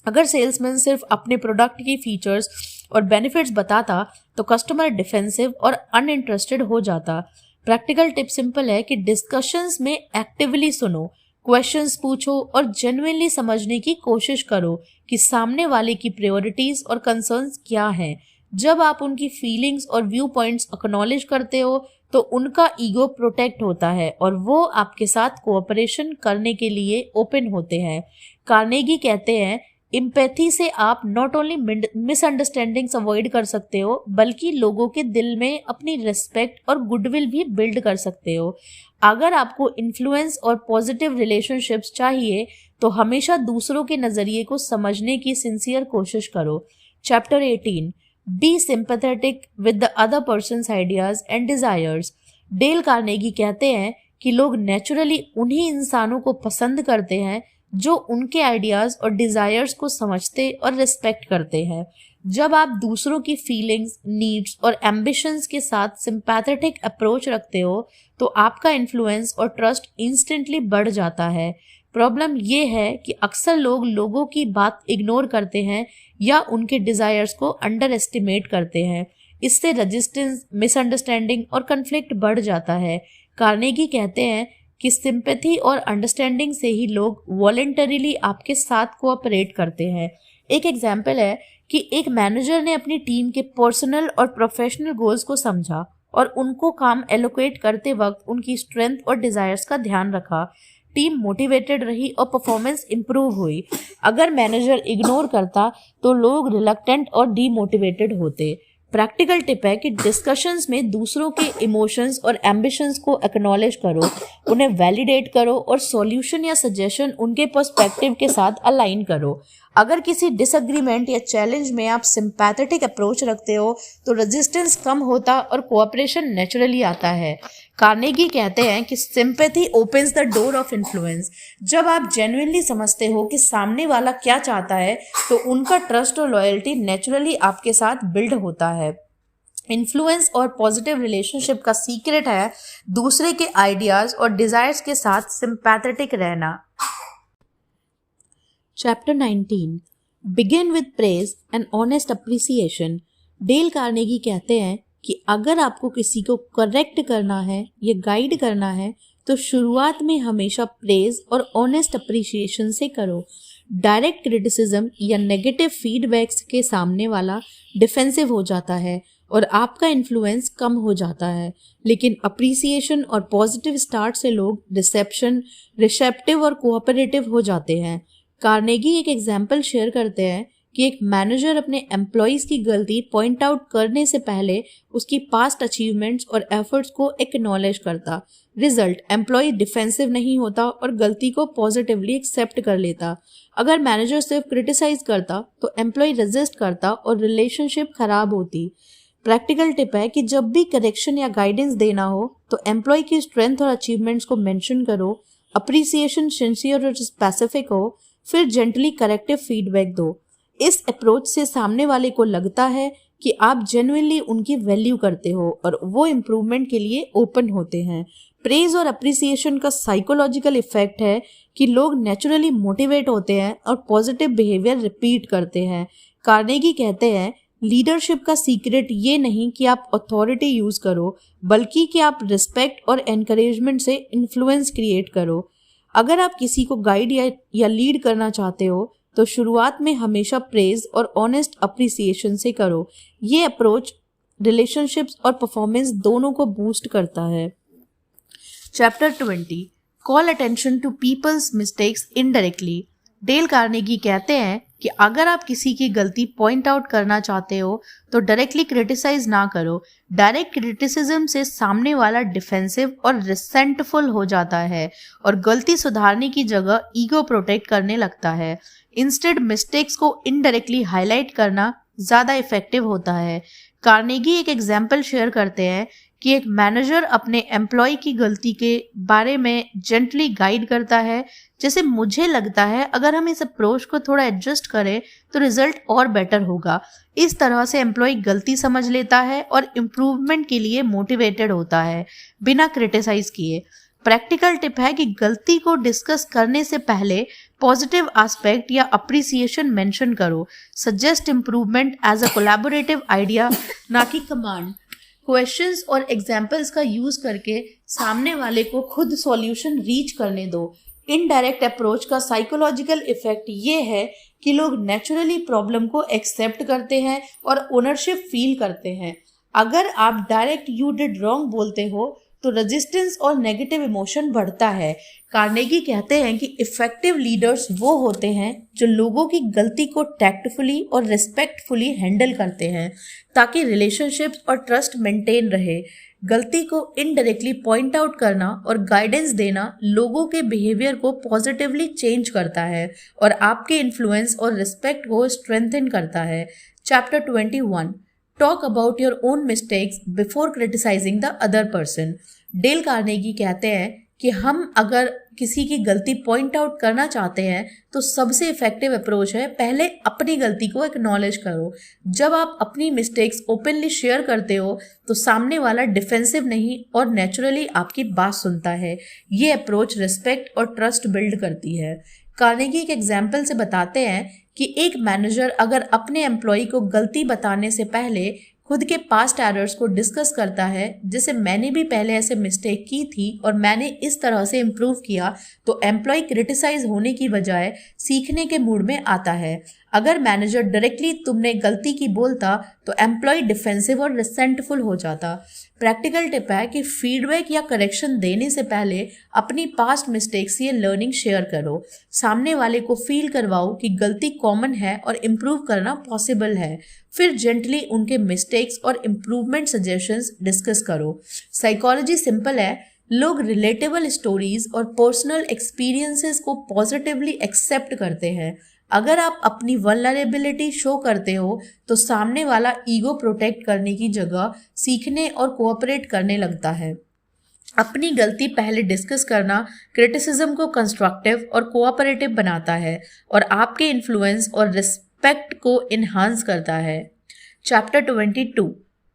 अगर सेल्समैन सिर्फ अपने प्रोडक्ट की फीचर्स और बेनिफिट्स बताता तो कस्टमर डिफेंसिव और अनइंटरेस्टेड हो जाता। प्रैक्टिकल टिप सिंपल है कि डिस्कशंस में एक्टिवली सुनो, क्वेश्चंस पूछो और जेन्युइनली समझने की कोशिश करो कि सामने वाले की प्रायोरिटीज और कंसर्न्स क्या हैं। जब आप उनकी फीलिंग्स और व्यू पॉइंट्स एक्नॉलेज करते हो तो उनका ईगो प्रोटेक्ट होता है और वो आपके साथ कोऑपरेशन करने के लिए ओपन होते हैं। कार्नेगी कहते हैं, एम्पैथी से आप नॉट ओनली मिसअंडरस्टैंडिंग्स अवॉइड कर सकते हो बल्कि लोगों के दिल में अपनी रिस्पेक्ट और गुडविल भी बिल्ड कर सकते हो। अगर आपको इन्फ्लुएंस और पॉजिटिव रिलेशनशिप्स चाहिए तो हमेशा दूसरों के नज़रिए को समझने की सिंसियर कोशिश करो। Chapter 18, be sympathetic with the other person's ideas and desires. Dale Carnegie कहते हैं कि लोग नेचुरली उन्हीं इंसानों को पसंद करते हैं जो उनके आइडियाज और डिजायर्स को समझते और रिस्पेक्ट करते हैं। जब आप दूसरों की फीलिंग्स, नीड्स और एम्बिशंस के साथ सिंपैथेटिक अप्रोच रखते हो तो आपका इन्फ्लुएंस और ट्रस्ट इंस्टेंटली बढ़ जाता है। प्रॉब्लम ये है कि अक्सर लोग लोगों की बात इग्नोर करते हैं या उनके डिजायर्स को अंडर एस्टिमेट करते हैं। इससे रेजिस्टेंस, मिसअंडरस्टैंडिंग और कन्फ्लिक्ट बढ़ जाता है। कार्नेगी कहते हैं कि सिंपैथी और अंडरस्टैंडिंग से ही लोग वॉलंटरीली आपके साथ कोऑपरेट करते हैं। एक एग्जाम्पल है कि एक मैनेजर ने अपनी टीम के पर्सनल और प्रोफेशनल गोल्स को समझा और उनको काम एलोकेट करते वक्त उनकी स्ट्रेंथ और डिजायर्स का ध्यान रखा। टीम मोटिवेटेड रही और परफॉर्मेंस इंप्रूव हुई। अगर मैनेजर इग्नोर करता तो लोग रिलक्टेंट और डीमोटिवेटेड होते। प्रैक्टिकल टिप है कि डिस्कशंस में दूसरों के इमोशंस और एम्बिशंस को एक्नॉलेज करो, उन्हें वैलिडेट करो और सॉल्यूशन या सजेशन उनके पर्सपेक्टिव के साथ अलाइन करो। अगर किसी डिसएग्रीमेंट या चैलेंज में आप सिंपैथेटिक अप्रोच रखते हो तो रेजिस्टेंस कम होता और कोऑपरेशन नेचुरली आता है। कार्नेगी कहते हैं कि sympathy opens the door of influence. जब आप जेन्युइनली समझते हो कि सामने वाला क्या चाहता है तो उनका ट्रस्ट और लॉयल्टी नेचुरली आपके साथ बिल्ड होता है। इन्फ्लुएंस और पॉजिटिव रिलेशनशिप का सीक्रेट है दूसरे के आइडियाज और डिजायर्स के साथ सिंपैथेटिक रहना। Chapter 19, begin with praise and honest appreciation. Del Carnegie कहते हैं कि अगर आपको किसी को करेक्ट करना है या गाइड करना है तो शुरुआत में हमेशा प्रेज और ऑनेस्ट अप्रिसिएशन से करो। डायरेक्ट क्रिटिसिज्म या नेगेटिव फीडबैक्स के सामने वाला डिफेंसिव हो जाता है और आपका इन्फ्लुएंस कम हो जाता है, लेकिन अप्रिसिएशन और पॉजिटिव स्टार्ट से लोग रिसेप्टिव और कोऑपरेटिव हो जाते हैं। कार्नेगी एक एग्जाम्पल शेयर करते हैं कि एक मैनेजर अपने एम्प्लॉयज़ की गलती पॉइंट आउट करने से पहले उसकी पास्ट अचीवमेंट्स और एफर्ट्स को एक्नॉलेज करता। रिजल्ट, एम्प्लॉय डिफेंसिव नहीं होता और गलती को पॉजिटिवली एक्सेप्ट कर लेता। अगर मैनेजर सिर्फ क्रिटिसाइज करता तो एम्प्लॉय रेजिस्ट करता और रिलेशनशिप खराब होती। प्रैक्टिकल टिप है कि जब भी करेक्शन या गाइडेंस देना हो तो एम्प्लॉय की स्ट्रेंथ और अचीवमेंट्स को मेंशन करो, अप्रिसिएशन सिंसियर और स्पेसिफिक हो, फिर जेंटली करेक्टिव फीडबैक दो। इस अप्रोच से सामने वाले को लगता है कि आप जेन्युइनली उनकी वैल्यू करते हो और वो इम्प्रूवमेंट के लिए ओपन होते हैं। प्रेज और अप्रिसिएशन का साइकोलॉजिकल इफेक्ट है कि लोग नेचुरली मोटिवेट होते हैं और पॉजिटिव बिहेवियर रिपीट करते हैं। कार्नेगी कहते हैं, लीडरशिप का सीक्रेट ये नहीं कि आप अथॉरिटी यूज करो बल्कि कि आप रिस्पेक्ट और एनकरेजमेंट से इन्फ्लुएंस क्रिएट करो। अगर आप किसी को गाइड या लीड करना चाहते हो तो शुरुआत में हमेशा प्रेज और ऑनेस्ट अप्रिसिएशन से करो। ये अप्रोच रिलेशनशिप्स और परफॉर्मेंस दोनों को बूस्ट करता है। Chapter 20, call attention to people's mistakes indirectly. Dale Carnegie कहते हैं कि अगर आप किसी की गलती पॉइंट आउट करना चाहते हो तो डायरेक्टली क्रिटिसाइज ना करो। डायरेक्ट क्रिटिसिज्म से सामने वाला डिफेंसिव और रिसेंटफुल हो जाता है और गलती सुधारने की जगह ईगो प्रोटेक्ट करने लगता है। इंस्टेड मिस्टेक्स को इनडायरेक्टली हाईलाइट करना ज़्यादा इफेक्टिव होता है। कार्नेगी एक एग्जाम्पल शेयर करते हैं कि एक मैनेजर अपने एम्प्लॉय की गलती के बारे में जेंटली गाइड करता है। जैसे मुझे लगता है अगर हम इस अप्रोच को थोड़ा एडजस्ट करें तो रिजल्ट और बेटर होगा। इस तरह से एम्प्लॉय गलती समझ लेता है और इम्प्रूवमेंट के लिए मोटिवेटेड होता है बिना क्रिटिसाइज किए। प्रैक्टिकल टिप है कि गलती को डिस्कस करने से पहले पॉजिटिव एस्पेक्ट या अप्रिसिएशन मेंशन करो। Suggest improvement as a collaborative idea, ना कि कमांड। क्वेश्चंस और एग्जाम्पल्स का यूज करके सामने वाले को खुद सॉल्यूशन रीच करने दो। इनडायरेक्ट अप्रोच का साइकोलॉजिकल इफेक्ट ये है कि लोग नेचुरली प्रॉब्लम को एक्सेप्ट करते हैं और ओनरशिप फील करते हैं। अगर आप डायरेक्ट यू डिड रॉन्ग बोलते हो तो रेजिस्टेंस और नेगेटिव इमोशन बढ़ता है। कार्नेगी कहते हैं कि इफेक्टिव लीडर्स वो होते हैं जो लोगों की गलती को टैक्टफुली और रिस्पेक्टफुली हैंडल करते हैं ताकि रिलेशनशिप्स और ट्रस्ट मेंटेन रहे। गलती को इनडायरेक्टली पॉइंट आउट करना और गाइडेंस देना लोगों के बिहेवियर को पॉजिटिवली चेंज करता है और आपके इन्फ्लुएंस और रिस्पेक्ट को स्ट्रेंथन करता है। Chapter 21, talk about your own mistakes before criticising the other person. Dale Carnegie कहते हैं कि हम अगर किसी की गलती पॉइंट आउट करना चाहते हैं तो सबसे इफेक्टिव अप्रोच है पहले अपनी गलती को एक्नॉलेज करो। जब आप अपनी मिस्टेक्स ओपनली शेयर करते हो तो सामने वाला डिफेंसिव नहीं और नेचुरली आपकी बात सुनता है। ये अप्रोच रिस्पेक्ट और ट्रस्ट बिल्ड करती है। कार्नेगी एक एग्जाम्पल से बताते हैं कि एक मैनेजर अगर अपने एम्प्लॉय को गलती बताने से पहले खुद के पास्ट एरर्स को डिस्कस करता है, जैसे मैंने भी पहले ऐसे मिस्टेक की थी और मैंने इस तरह से इम्प्रूव किया, तो एम्प्लॉय क्रिटिसाइज होने की बजाय सीखने के मूड में आता है। अगर मैनेजर डायरेक्टली तुमने गलती की बोलता तो एम्प्लॉय डिफेंसिव और रिसेंटफुल हो जाता। प्रैक्टिकल टिप है कि फीडबैक या करेक्शन देने से पहले अपनी पास्ट मिस्टेक्स या लर्निंग शेयर करो। सामने वाले को फील करवाओ कि गलती कॉमन है और इम्प्रूव करना पॉसिबल है। फिर जेंटली उनके मिस्टेक्स और इम्प्रूवमेंट सजेशंस डिस्कस करो। साइकोलॉजी सिंपल है, लोग रिलेटेबल स्टोरीज और पर्सनल एक्सपीरियंसेस को पॉजिटिवली एक्सेप्ट करते हैं। अगर आप अपनी वल्नरेबिलिटी शो करते हो तो सामने वाला ईगो प्रोटेक्ट करने की जगह सीखने और कोऑपरेट करने लगता है। अपनी गलती पहले डिस्कस करना क्रिटिसिज्म को कंस्ट्रक्टिव और कोऑपरेटिव बनाता है और आपके इन्फ्लुएंस और रिस्पेक्ट को इन्हांस करता है। Chapter 22,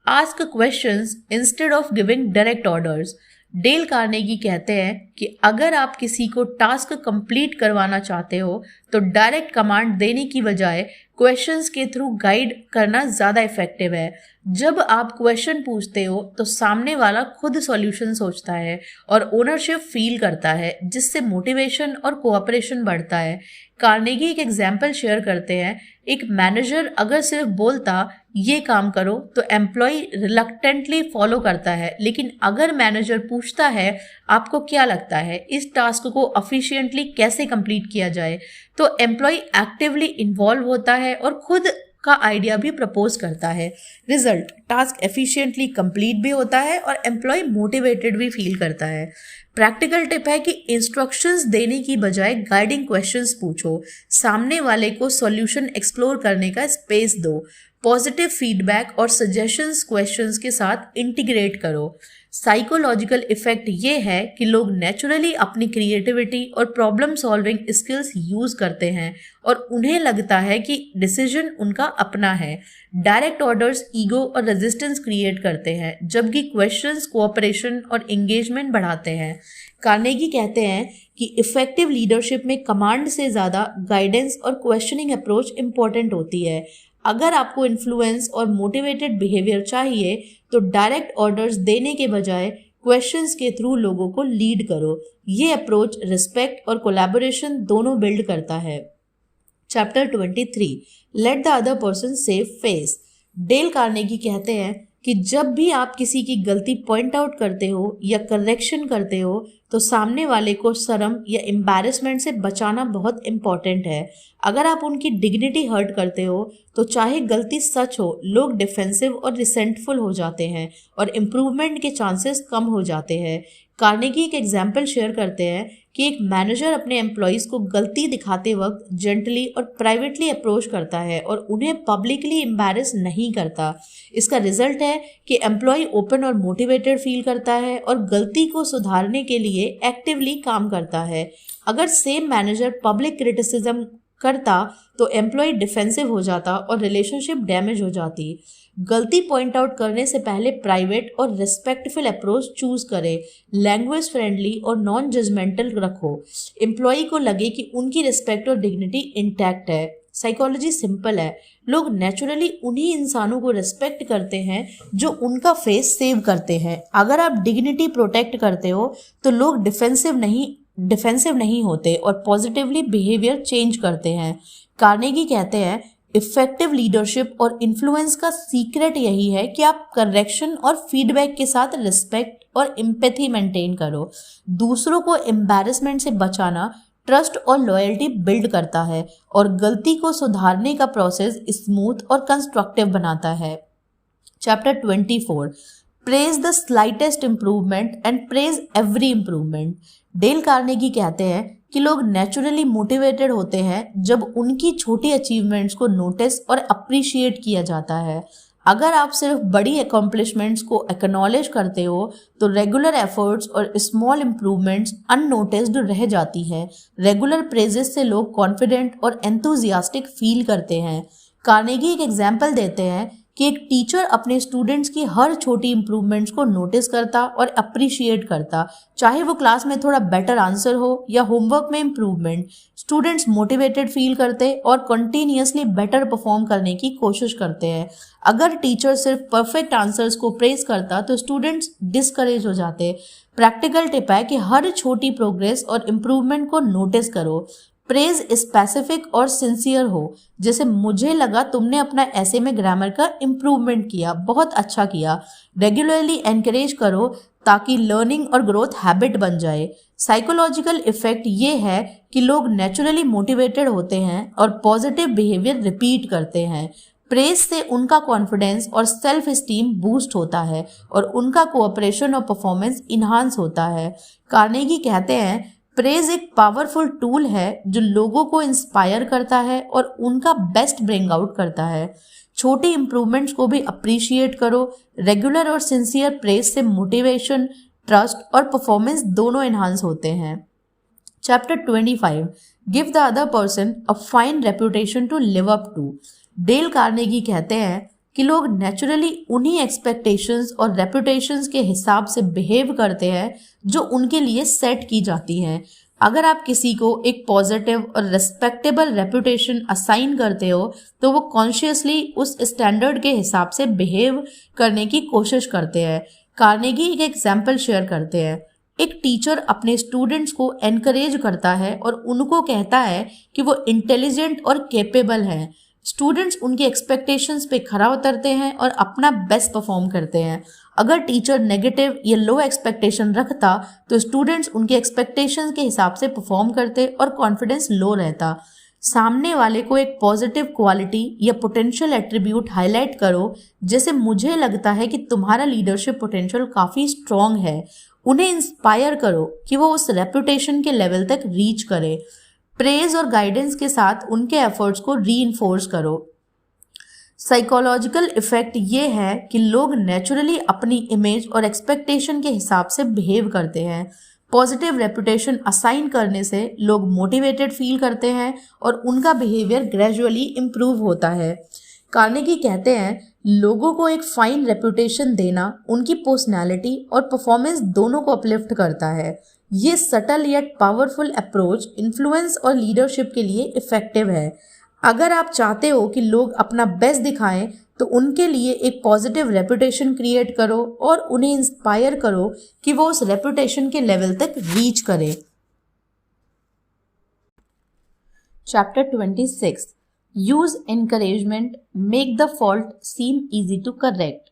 ask questions instead of giving direct orders. Del Carnegie कहते हैं कि अगर आप किसी को टास्क कंप्लीट करवाना चाहते हो तो डायरेक्ट कमांड देने की बजाय क्वेश्चंस के थ्रू गाइड करना ज़्यादा इफेक्टिव है। जब आप क्वेश्चन पूछते हो तो सामने वाला खुद सॉल्यूशन सोचता है और ओनरशिप फील करता है, जिससे मोटिवेशन और कोऑपरेशन बढ़ता है। कार्नेगी एक एग्जाम्पल शेयर करते हैं, एक मैनेजर अगर सिर्फ बोलता ये काम करो तो एम्प्लॉय रिलक्टेंटली फॉलो करता है, लेकिन अगर मैनेजर पूछता है आपको क्या लगता है इस टास्क को एफिशिएंटली कैसे कंप्लीट किया जाए, तो एम्प्लॉय एक्टिवली इन्वॉल्व होता है और खुद का आइडिया भी प्रपोज करता है। रिजल्ट, टास्क एफिशिएंटली कंप्लीट भी होता है और एम्प्लॉय मोटिवेटेड भी फील करता है। प्रैक्टिकल टिप है कि इंस्ट्रक्शंस देने की बजाय गाइडिंग क्वेश्चंस पूछो। सामने वाले को सॉल्यूशन एक्सप्लोर करने का स्पेस दो। पॉजिटिव फीडबैक और सजेशंस क्वेश्चंस के साथ इंटीग्रेट करो। साइकोलॉजिकल इफेक्ट ये है कि लोग नेचुरली अपनी क्रिएटिविटी और प्रॉब्लम सॉल्विंग स्किल्स यूज करते हैं और उन्हें लगता है कि डिसीजन उनका अपना है। डायरेक्ट ऑर्डर्स ईगो और रेजिस्टेंस क्रिएट करते हैं, जबकि क्वेश्चंस कोऑपरेशन और एंगेजमेंट बढ़ाते हैं। कार्नेगी कहते हैं कि इफेक्टिव लीडरशिप में कमांड से ज़्यादा गाइडेंस और क्वेश्चनिंग अप्रोच इम्पोर्टेंट होती है। अगर आपको इन्फ्लुएंस और मोटिवेटेड बिहेवियर चाहिए तो डायरेक्ट ऑर्डर्स देने के बजाय क्वेश्चंस के थ्रू लोगों को लीड करो। ये अप्रोच रिस्पेक्ट और कोलैबोरेशन दोनों बिल्ड करता है। Chapter 23, late the other person save face. Del Carnegie कहते हैं कि जब भी आप किसी की गलती पॉइंट आउट करते हो या करेक्शन करते हो तो सामने वाले को शर्म या एम्बैरेसमेंट से बचाना बहुत इम्पॉर्टेंट है। अगर आप उनकी डिग्निटी हर्ट करते हो तो चाहे गलती सच हो, लोग डिफेंसिव और रिसेंटफुल हो जाते हैं और इम्प्रूवमेंट के चांसेस कम हो जाते हैं। कार्नेगी एक एग्जाम्पल शेयर करते हैं कि एक मैनेजर अपने एम्प्लॉयज़ को गलती दिखाते वक्त जेंटली और प्राइवेटली अप्रोच करता है और उन्हें पब्लिकली एम्बैरेस नहीं करता। इसका रिजल्ट है कि एम्प्लॉय ओपन और मोटिवेटेड फील करता है और गलती को सुधारने के लिए एक्टिवली काम करता है। अगर सेम मैनेजर पब्लिक क्रिटिसिज्म करता तो एम्प्लॉय डिफेंसिव हो जाता और रिलेशनशिप डैमेज हो जाती। गलती पॉइंट आउट करने से पहले प्राइवेट और रिस्पेक्टफुल अप्रोच चूज करें। लैंग्वेज फ्रेंडली और नॉन जजमेंटल रखो। एम्प्लॉय को लगे कि उनकी रिस्पेक्ट और डिग्निटी इंटैक्ट है। साइकोलॉजी सिंपल है, लोग नेचुरली उन्हीं इंसानों को रिस्पेक्ट करते हैं जो उनका फेस सेव करते हैं। अगर आप डिग्निटी प्रोटेक्ट करते हो तो लोग डिफेंसिव नहीं होते और पॉजिटिवली बिहेवियर चेंज करते हैं। कार्नेगी कहते हैं इफेक्टिव लीडरशिप और इन्फ्लुएंस का सीक्रेट यही है कि आप करेक्शन और फीडबैक के साथ रिस्पेक्ट और एम्पैथी मेंटेन करो। दूसरों को एम्बैरेसमेंट से बचाना ट्रस्ट और लॉयल्टी बिल्ड करता है और गलती को सुधारने का प्रोसेस स्मूथ और कंस्ट्रक्टिव बनाता है। Chapter 24, praise the slightest improvement and praise every improvement. Del Carnegie कहते हैं कि लोग नेचुरली मोटिवेटेड होते हैं जब उनकी छोटी अचीवमेंट्स को नोटिस और अप्रिशिएट किया जाता है। अगर आप सिर्फ बड़ी अकॉम्प्लिशमेंट्स को एक्नॉलेज करते हो तो रेगुलर एफर्ट्स और स्मॉल इम्प्रूवमेंट्स अननोटिस्ड रह जाती है। रेगुलर प्रेजेस से लोग कॉन्फिडेंट और एंथुजियास्टिक फील करते हैं। कार्नेगी एक एग्जाम्पल देते हैं कि एक टीचर अपने स्टूडेंट्स की हर छोटी इंप्रूवमेंट्स को नोटिस करता और अप्रिशिएट करता, चाहे वो क्लास में थोड़ा बेटर आंसर हो या होमवर्क में इम्प्रूवमेंट। स्टूडेंट्स मोटिवेटेड फील करते और कंटिन्यूअसली बेटर परफॉर्म करने की कोशिश करते हैं। अगर टीचर सिर्फ परफेक्ट आंसर्स को प्रेज करता तो स्टूडेंट्स डिस्करेज हो जाते। प्रैक्टिकल टिप है कि हर छोटी प्रोग्रेस और इम्प्रूवमेंट को नोटिस करो। प्रेज स्पेसिफिक और सिंसियर हो, जैसे मुझे लगा तुमने अपना ऐसे में ग्रामर का इम्प्रूवमेंट किया, बहुत अच्छा किया। रेगुलरली एनकरेज करो ताकि लर्निंग और ग्रोथ हैबिट बन जाए। साइकोलॉजिकल इफेक्ट ये है कि लोग नेचुरली मोटिवेटेड होते हैं और पॉजिटिव बिहेवियर रिपीट करते हैं। प्रेज से उनका कॉन्फिडेंस और सेल्फ एस्टीम बूस्ट होता है और उनका कोऑपरेशन और परफॉर्मेंस इन्हांस होता है। कार्नेगी कहते हैं प्रेज एक पावरफुल टूल है जो लोगों को इंस्पायर करता है और उनका बेस्ट ब्रिंग आउट करता है। छोटी इंप्रूवमेंट्स को भी अप्रिशिएट करो। रेगुलर और सिंसियर प्रेज से मोटिवेशन, ट्रस्ट और परफॉर्मेंस दोनों एनहांस होते हैं। Chapter 25, give the other person a fine reputation to live up to. Dale Carnegie कहते हैं कि लोग नेचुरली उन्हीं एक्सपेक्टेशंस और रेपुटेशंस के हिसाब से बिहेव करते हैं जो उनके लिए सेट की जाती हैं। अगर आप किसी को एक पॉजिटिव और रिस्पेक्टेबल रेपुटेशन असाइन करते हो तो वो कॉन्शियसली उस स्टैंडर्ड के हिसाब से बिहेव करने की कोशिश करते हैं। कार्नेगी एक एग्जाम्पल शेयर करते हैं। एक टीचर अपने स्टूडेंट्स को एनकरेज करता है और उनको कहता है कि वो इंटेलिजेंट और कैपेबल हैं। स्टूडेंट्स उनकी एक्सपेक्टेशंस पे खरा उतरते हैं और अपना बेस्ट परफॉर्म करते हैं। अगर टीचर नेगेटिव या लो एक्सपेक्टेशन रखता तो स्टूडेंट्स उनके एक्सपेक्टेशंस के हिसाब से परफॉर्म करते और कॉन्फिडेंस लो रहता। सामने वाले को एक पॉजिटिव क्वालिटी या पोटेंशियल एट्रीब्यूट हाईलाइट करो, जैसे मुझे लगता है कि तुम्हारा लीडरशिप पोटेंशियल काफ़ी स्ट्रॉन्ग है। उन्हें इंस्पायर करो कि वो उस रेपुटेशन के लेवल तक रीच करे। प्रेज और गाइडेंस के साथ उनके एफर्ट्स को रीइंफोर्स करो। साइकोलॉजिकल इफेक्ट ये है कि लोग नेचुरली अपनी इमेज और एक्सपेक्टेशन के हिसाब से बिहेव करते हैं। पॉजिटिव रेपुटेशन असाइन करने से लोग मोटिवेटेड फील करते हैं और उनका बिहेवियर ग्रेजुअली इम्प्रूव होता है। कार्नेगी कहते हैं लोगों को एक फाइन रेपुटेशन देना उनकी पर्सनैलिटी और परफॉर्मेंस दोनों को अपलिफ्ट करता है। ये subtle yet powerful approach influence और लीडरशिप के लिए इफेक्टिव है। अगर आप चाहते हो कि लोग अपना बेस्ट दिखाएं तो उनके लिए एक पॉजिटिव रेपुटेशन क्रिएट करो और उन्हें इंस्पायर करो कि वो उस रेपुटेशन के लेवल तक रीच करें। Chapter 26, use encouragement, make the fault seem easy to correct.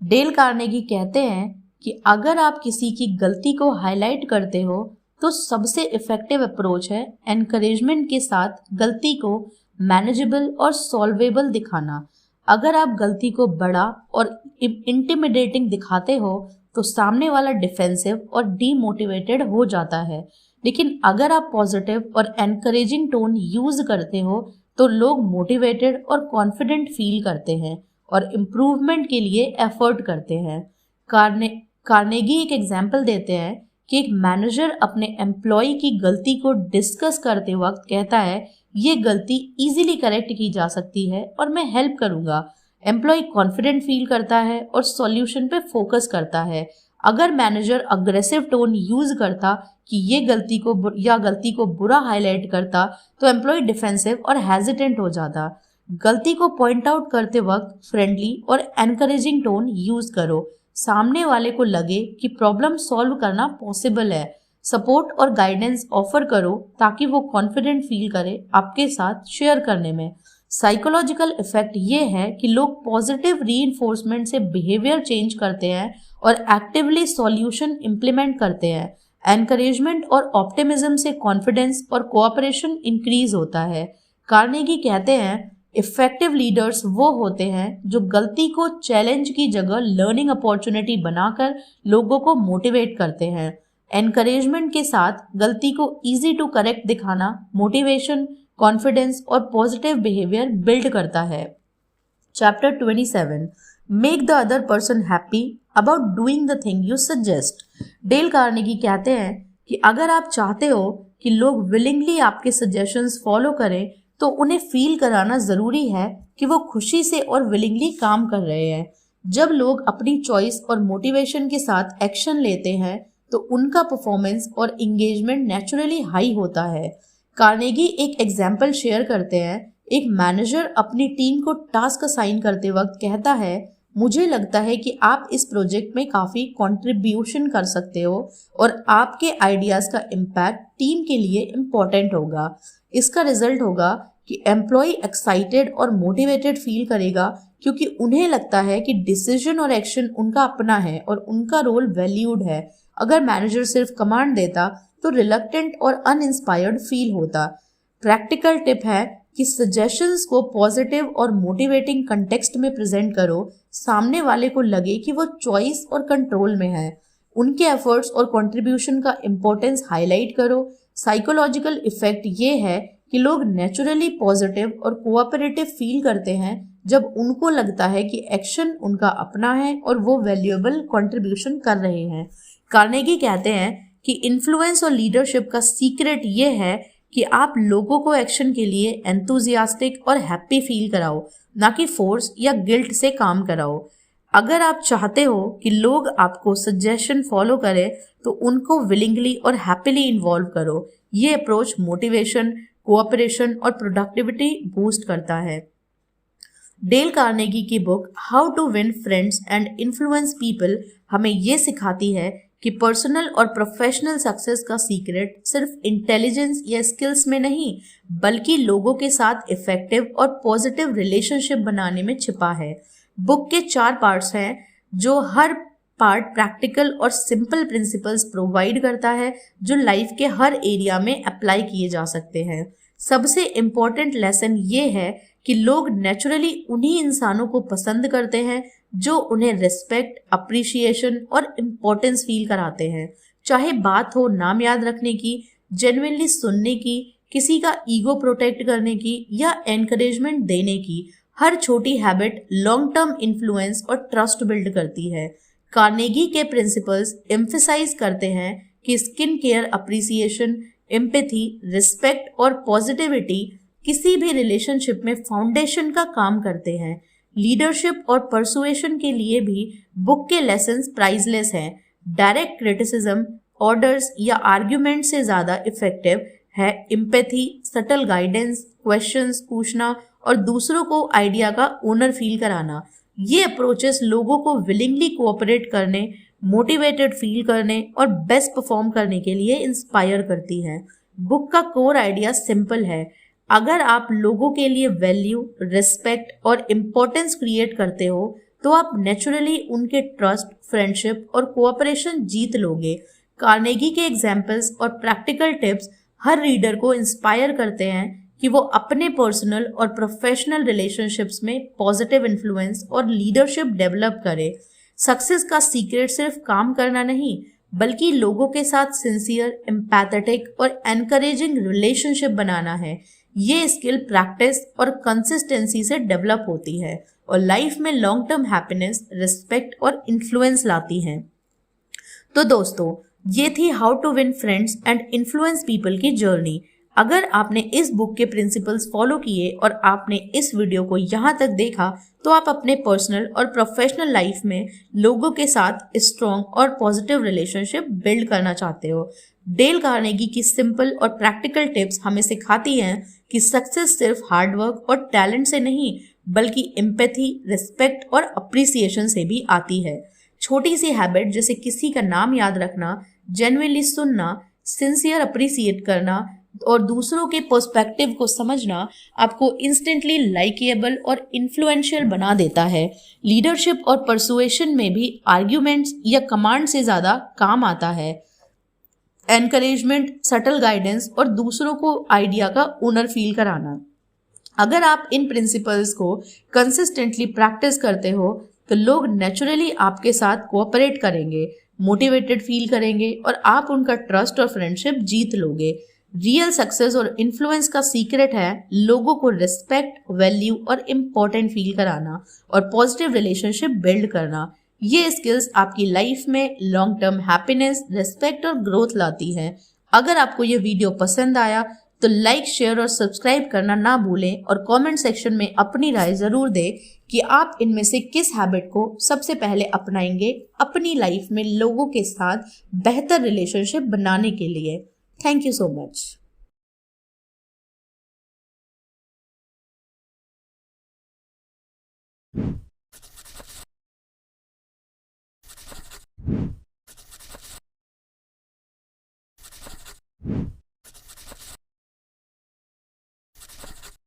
Dale Carnegie कहते हैं कि अगर आप किसी की गलती को हाईलाइट करते हो तो सबसे इफेक्टिव अप्रोच है एनकरेजमेंट के साथ गलती को मैनेजेबल और सॉल्वेबल दिखाना। अगर आप गलती को बड़ा और इंटिमिडेटिंग दिखाते हो तो सामने वाला डिफेंसिव और डीमोटिवेटेड हो जाता है, लेकिन अगर आप पॉजिटिव और एनकरेजिंग टोन यूज करते हो तो लोग मोटिवेटेड और कॉन्फिडेंट फील करते हैं और इम्प्रूवमेंट के लिए एफर्ट करते हैं। कार्नेगी एक एग्जाम्पल देते हैं कि एक मैनेजर अपने एम्प्लॉय की गलती को डिस्कस करते वक्त कहता है ये गलती इजीली करेक्ट की जा सकती है और मैं हेल्प करूंगा। एम्प्लॉय कॉन्फिडेंट फील करता है और सॉल्यूशन पे फोकस करता है। अगर मैनेजर अग्रेसिव टोन यूज करता कि ये गलती को बुरा हाईलाइट करता, तो एम्प्लॉय डिफेंसिव और हेजिटेंट हो जाता। गलती को पॉइंट आउट करते वक्त फ्रेंडली और एनकरेजिंग टोन यूज करो। सामने वाले को लगे कि प्रॉब्लम सॉल्व करना पॉसिबल है। सपोर्ट और गाइडेंस ऑफर करो ताकि वो कॉन्फिडेंट फील करे आपके साथ शेयर करने में। साइकोलॉजिकल इफेक्ट ये है कि लोग पॉजिटिव रीइंफोर्समेंट से बिहेवियर चेंज करते हैं और एक्टिवली सॉल्यूशन इंप्लीमेंट करते हैं। एनकरेजमेंट और ऑप्टिमिज्म से कॉन्फिडेंस और कोऑपरेशन इंक्रीज होता है। कार्नेगी कहते हैं, इफेक्टिव लीडर्स वो होते हैं जो गलती को चैलेंज की जगह लर्निंग अपॉर्चुनिटी बनाकर लोगों को मोटिवेट करते हैं। एनकरेजमेंट के साथ गलती को इजी टू करेक्ट दिखाना मोटिवेशन, कॉन्फिडेंस और पॉजिटिव बिहेवियर बिल्ड करता है। Chapter 27, make the other person happy about doing the thing you suggest. Del Carnegie कहते हैं कि अगर आप चाहते हो कि लोग विलिंगली आपके सजेशंस फॉलो करें, तो उन्हें फील कराना जरूरी है कि वो खुशी से और विलिंगली काम कर रहे हैं। जब लोग अपनी चॉइस और मोटिवेशन के साथ एक्शन लेते हैं, तो उनका परफॉर्मेंस और इंगेजमेंट नेचुरली हाई होता है। कार्नेगी एक एग्जाम्पल शेयर करते हैं। एक मैनेजर अपनी टीम को टास्क असाइन करते वक्त कहता है, मुझे लगता है कि आप इस प्रोजेक्ट में काफ़ी कंट्रीब्यूशन कर सकते हो और आपके आइडियाज़ का इम्पैक्ट टीम के लिए इम्पॉर्टेंट होगा। इसका रिजल्ट होगा कि एम्प्लॉय एक्साइटेड और मोटिवेटेड फील करेगा, क्योंकि उन्हें लगता है कि डिसीजन और एक्शन उनका अपना है और उनका रोल वैल्यूड है। अगर मैनेजर सिर्फ कमांड देता तो रिलक्टेंट और अनइंस्पायर्ड फील होता। प्रैक्टिकल टिप है कि सजेशंस को पॉजिटिव और मोटिवेटिंग कंटेक्स्ट में प्रेजेंट करो। सामने वाले को लगे कि वो चॉइस और कंट्रोल में है। उनके एफर्ट्स और कंट्रीब्यूशन का इम्पोर्टेंस हाईलाइट करो। साइकोलॉजिकल इफेक्ट ये है कि लोग नेचुरली पॉजिटिव और कोऑपरेटिव फील करते हैं जब उनको लगता है कि एक्शन उनका अपना है और वो वैल्यूएबल कंट्रीब्यूशन कर रहे हैं। कार्नेगी कहते हैं कि इन्फ्लुएंस और लीडरशिप का सीक्रेट ये है कि आप लोगों को एक्शन के लिए एंथुजियास्टिक और हैप्पी फील कराओ, ना कि फोर्स या गिल्ट से काम कराओ। अगर आप चाहते हो कि लोग आपको सजेशन फॉलो करें, तो उनको विलिंगली और हैप्पीली इन्वॉल्व करो। ये अप्रोच मोटिवेशन, कोऑपरेशन और प्रोडक्टिविटी बूस्ट करता है। डेल कार्नेगी की book how to win friends and influence people हमें ये सिखाती है कि पर्सनल और प्रोफेशनल सक्सेस का सीक्रेट सिर्फ इंटेलिजेंस या स्किल्स में नहीं, बल्कि लोगों के साथ इफेक्टिव और पॉजिटिव रिलेशनशिप बनाने में छिपा है। बुक के 4 पार्ट्स हैं, जो हर पार्ट प्रैक्टिकल और सिंपल प्रिंसिपल्स प्रोवाइड करता है जो लाइफ के हर एरिया में अप्लाई किए जा सकते हैं। सबसे इम्पोर्टेंट लेसन ये है कि लोग नेचुरली उन्हीं इंसानों को पसंद करते हैं जो उन्हें रिस्पेक्ट, अप्रिशिएशन और इम्पोर्टेंस फील कराते हैं। चाहे बात हो नाम याद रखने की, जेन्युइनली सुनने की, किसी का ईगो प्रोटेक्ट करने की या एनकरेजमेंट देने की, हर छोटी हैबिट लॉन्ग टर्म इन्फ्लुएंस और ट्रस्ट बिल्ड करती है। कार्नेगी के प्रिंसिपल्स एम्फसाइज करते हैं कि skin care, appreciation, empathy, respect और पॉजिटिविटी किसी भी रिलेशनशिप में फाउंडेशन का काम करते हैं। लीडरशिप और परसुएशन के लिए भी बुक के लेसन्स प्राइसलेस हैं। डायरेक्ट क्रिटिसिज्म, ऑर्डर्स या आर्ग्यूमेंट से ज़्यादा इफेक्टिव है एम्पैथी, सटल गाइडेंस, क्वेश्चंस पूछना और दूसरों को आइडिया का ओनर फील कराना। ये अप्रोचेस लोगों को विलिंगली कोऑपरेट करने, मोटिवेटेड फील करने और बेस्ट परफॉर्म करने के लिए इंस्पायर करती हैं। बुक का कोर आइडिया सिंपल है। अगर आप लोगों के लिए वैल्यू, रिस्पेक्ट और इम्पोर्टेंस क्रिएट करते हो, तो आप नेचुरली उनके ट्रस्ट, फ्रेंडशिप और कोऑपरेशन जीत लोगे। कार्नेगी के एग्जाम्पल्स और प्रैक्टिकल टिप्स हर रीडर को इंस्पायर करते हैं कि वो अपने पर्सनल और प्रोफेशनल रिलेशनशिप्स में पॉजिटिव इन्फ्लुएंस और लीडरशिप डेवलप करे। सक्सेस का सीक्रेट सिर्फ काम करना नहीं, बल्कि लोगों के साथ सिंसियर, एम्पैथेटिक और एनकरेजिंग रिलेशनशिप बनाना है। ये स्किल प्रैक्टिस और कंसिस्टेंसी से डेवलप होती है और लाइफ में लॉन्ग टर्म हैप्पीनेस, रिस्पेक्ट और इन्फ्लुएंस लाती है। तो दोस्तों, ये थी how to win friends and influence people की जर्नी। अगर आपने इस बुक के प्रिंसिपल्स फॉलो किए और आपने इस वीडियो को यहाँ तक देखा तो आप अपने पर्सनल और प्रोफेशनल लाइफ में लोगों के साथ स्ट्रॉन्ग और पॉजिटिव रिलेशनशिप बिल्ड करना चाहते हो। डेल कार्नेगी की सिंपल और प्रैक्टिकल टिप्स हमें सिखाती हैं कि सक्सेस सिर्फ हार्डवर्क और टैलेंट से नहीं बल्कि एम्पैथी, रिस्पेक्ट और अप्रिसिएशन से भी आती है। छोटी सी हैबिट जैसे किसी का नाम याद रखना, जेन्युइनली सुनना, सिंसियर अप्रिसिएट करना और दूसरों के पर्सपेक्टिव को समझना आपको इंस्टेंटली लाइकेबल और इन्फ्लुएंशियल बना देता है। लीडरशिप और परसुएशन में भी आर्ग्यूमेंट्स या कमांड से ज़्यादा काम आता है। एनकरेजमेंट, सटल गाइडेंस और दूसरों को आइडिया का ओनर फील कराना। अगर आप इन प्रिंसिपल्स को कंसिस्टेंटली प्रैक्टिस करते हो तो लोग नेचुरली आपके साथ कोऑपरेट करेंगे, मोटिवेटेड फील करेंगे और आप उनका ट्रस्ट और फ्रेंडशिप जीत लोगे। रियल सक्सेस और इन्फ्लुएंस का सीक्रेट है लोगों को रिस्पेक्ट, वैल्यू और इम्पोर्टेंट फील कराना और पॉजिटिव रिलेशनशिप बिल्ड करना। ये स्किल्स आपकी लाइफ में लॉन्ग टर्म हैप्पीनेस, रिस्पेक्ट और ग्रोथ लाती हैं। अगर आपको ये वीडियो पसंद आया तो लाइक, शेयर और सब्सक्राइब करना ना भूलें और कमेंट सेक्शन में अपनी राय ज़रूर दें कि आप इनमें से किस हैबिट को सबसे पहले अपनाएंगे अपनी लाइफ में लोगों के साथ बेहतर रिलेशनशिप बनाने के लिए। Thank you so much.